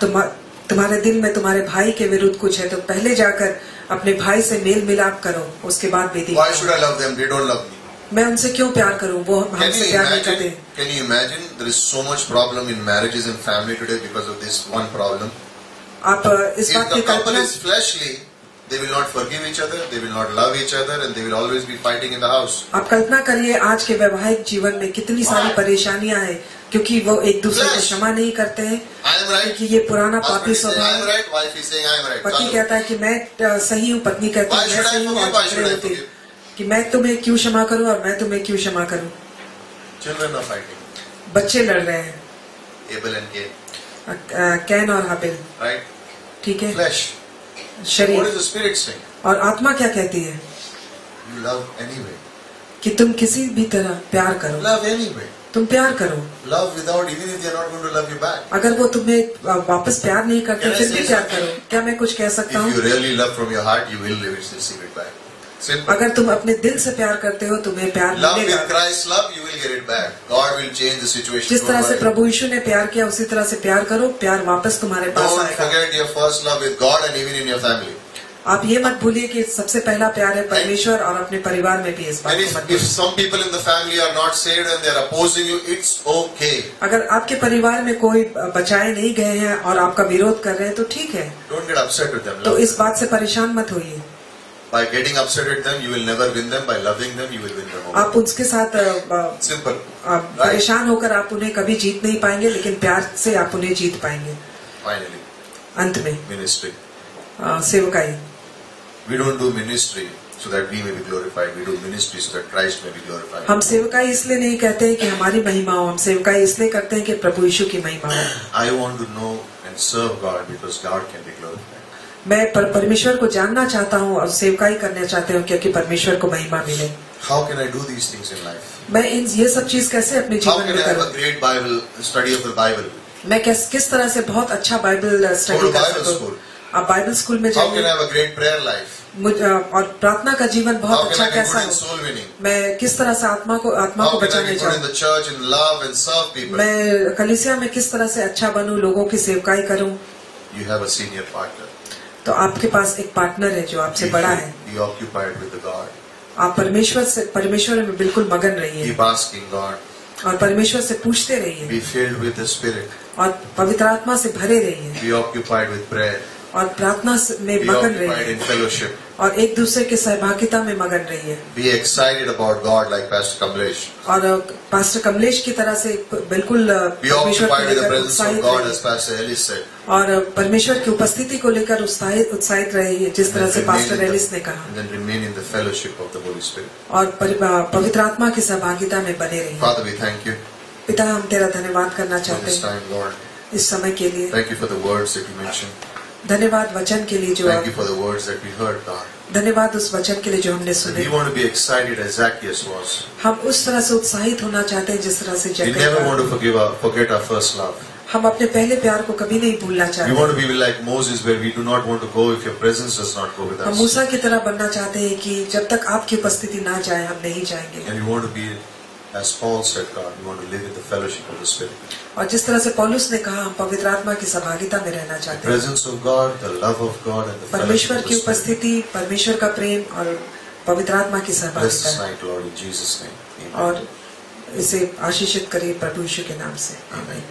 तुम्हारे दिल में तुम्हारे भाई के विरुद्ध कुछ है, तो पहले जाकर अपने भाई से मेल मिलाप करो, उसके बाद वेदी। Why should I love them? They don't love me. मैं उनसे क्यों प्यार करूं, वो Can हमसे you प्यार नहीं करते। imagine? Can you imagine? There is so much problem in marriages and family today because of this one problem. आप इस If बात की the couple Kalpana, is fleshly, they will not forgive each other, they will not love each other, and they will always be fighting in the house. आप कल्पना करिए आज के वैवाहिक जीवन में कितनी सारी परेशानियां हैं, क्योंकि वो एक दूसरे को क्षमा नहीं करते हैं, I am right. क्योंकि ये पुराना Husband पापी is saying I am स्वभाव। right. Wife is saying I am right. पति Chalu. कहता है कि मैं सही हूँ, पत्नी कहती Why है मैं should I सही हूँ, forgive? और Why should झगड़े I होते हैं forgive? कि मैं तुम्हें क्यों क्षमा करूं और मैं तुम्हें क्यों क्षमा करूं। Children are fighting. बच्चे लड़ रहे हैं, Abel and Cain. कैन और हाबिल, Right? ठीक है। Flesh. What शरीर is the Spirit saying? और आत्मा क्या कहती है You love anyway. कि तुम किसी भी तरह प्यार करो, Love anyway. तुम प्यार करो। Love without, even if they are not going to love you back. अगर वो तुम्हें वापस प्यार नहीं करते Can I फिर say भी प्यार something? करो। क्या मैं कुछ कह सकता If हूँ? you really love from your heart, you will receive it back. Simple. अगर तुम अपने दिल से प्यार करते हो तुम्हें प्यार Love मिलेगा। with Christ's love, you will get it back. God will change the situation. जिस तरह Don't से worry. प्रभु यीशु ने प्यार किया उसी तरह से प्यार करो, प्यार वापस तुम्हारे पास Don't आएगा। forget your first love with God and even in your family. आप ये मत भूलिए कि सबसे पहला प्यार है परमेश्वर और अपने परिवार में भी इस बात And को मत if भूलिए। some people in the family are not saved and they are opposing you, it's okay. अगर आपके परिवार में कोई बचाए नहीं गए हैं और आपका विरोध कर रहे हैं तो ठीक है, Don't get upset with them. तो Love इस बात से परेशान मत होइए। By getting upset with them, you will never win them. By loving them, you will win them over. आप उसके साथ Simple. परेशान होकर आप उन्हें कभी जीत नहीं पाएंगे, लेकिन प्यार से आप उन्हें जीत पाएंगे। Finally, अंत में ministry. सेवकाई, We don't do ministry so that we may be glorified. We do ministry so that Christ may be glorified. हम सेवकाई इसलिए नहीं कहते हैं कि हमारी महिमा हो, हम सेवकाई इसलिए करते हैं कि प्रभु यीशु की महिमा हो। I want to know and serve God because God can be glorified. मैं परमेश्वर को जानना चाहता हूँ और सेवकाई करना चाहते हूँ क्योंकि परमेश्वर को महिमा मिले। How can I do these things in life? मैं ये सब चीज कैसे अपने How जीवन can में I have करूँ? a great Bible study of the Bible? मैं किस तरह से बहुत अच्छा बाइबल Go स्टडी to कर Bible सकूँ? school. आप बाइबल स्कूल में How can I जाइए। have a great prayer life? और प्रार्थना का जीवन How बहुत can अच्छा I be कैसा good in हो? soul winning? मैं किस तरह से आत्मा को How can I बचाने be good in जाऊँ? the church and love and serve people? मैं कलीसिया में किस तरह से अच्छा बनूं, लोगों की सेवकाई करूं? You have a senior partner. तो आपके पास एक पार्टनर है जो आपसे बड़ा है। Be occupied with the God. आप परमेश्वर में बिल्कुल मगन रहिए Keep asking God. और परमेश्वर से पूछते रहिए Be filled with the Spirit. और पवित्र आत्मा से भरे रहिए Be occupied with prayer. और प्रार्थना में Be मगन occupied रहिए in fellowship. और एक दूसरे के सहभागिता में मगन रहिए Be excited about God like Pastor Kamlesh. और पास्टर कमलेश की तरह से बिल्कुल Be परमेश्वर को occupied with the लेकर presence of उत्साहित God रहिए as Pastor Ellis said. और परमेश्वर की उपस्थिति को लेकर उत्साहित रहिए जिस तरह से पास्टर एलिस ने कहा And then remain in the fellowship of the Holy Spirit. और पवित्र आत्मा की सहभागिता में बने रहिए। Father, we thank you पिता, हम तेरा धन्यवाद करना for चाहते this हैं time, Lord. इस समय के लिए। Thank you for the words that you mentioned. धन्यवाद वचन के लिए जो Thank you for the words that we heard, God. धन्यवाद उस वचन के लिए जो हमने And सुने। we want to be excited as Zacchaeus was. हम उस तरह से उत्साहित होना चाहते हैं जिस तरह से We never want जक्कई to forget our first love. हम अपने पहले प्यार को कभी नहीं भूलना We चाहते। want to be like Moses, where we do not want to go if your presence does not go with हम us. मूसा की तरह बनना चाहते हैं कि जब तक आपकी उपस्थिति ना जाए हम नहीं जाएंगे। And we want to be, as Paul said, God, we want to live in the fellowship of the Spirit. और जिस तरह से पौलुस ने कहा, हम पवित्र आत्मा की सहभागिता में रहना The चाहते हैं। presence of God, the love of God, and the fellowship परमेश्वर of की the Spirit. उपस्थिति, परमेश्वर का प्रेम और पवित्र आत्मा की Bless this सहभागिता night, Lord, in Jesus' name. Amen. और इसे आशीषित करिए प्रभु यीशु के नाम से। आमीन।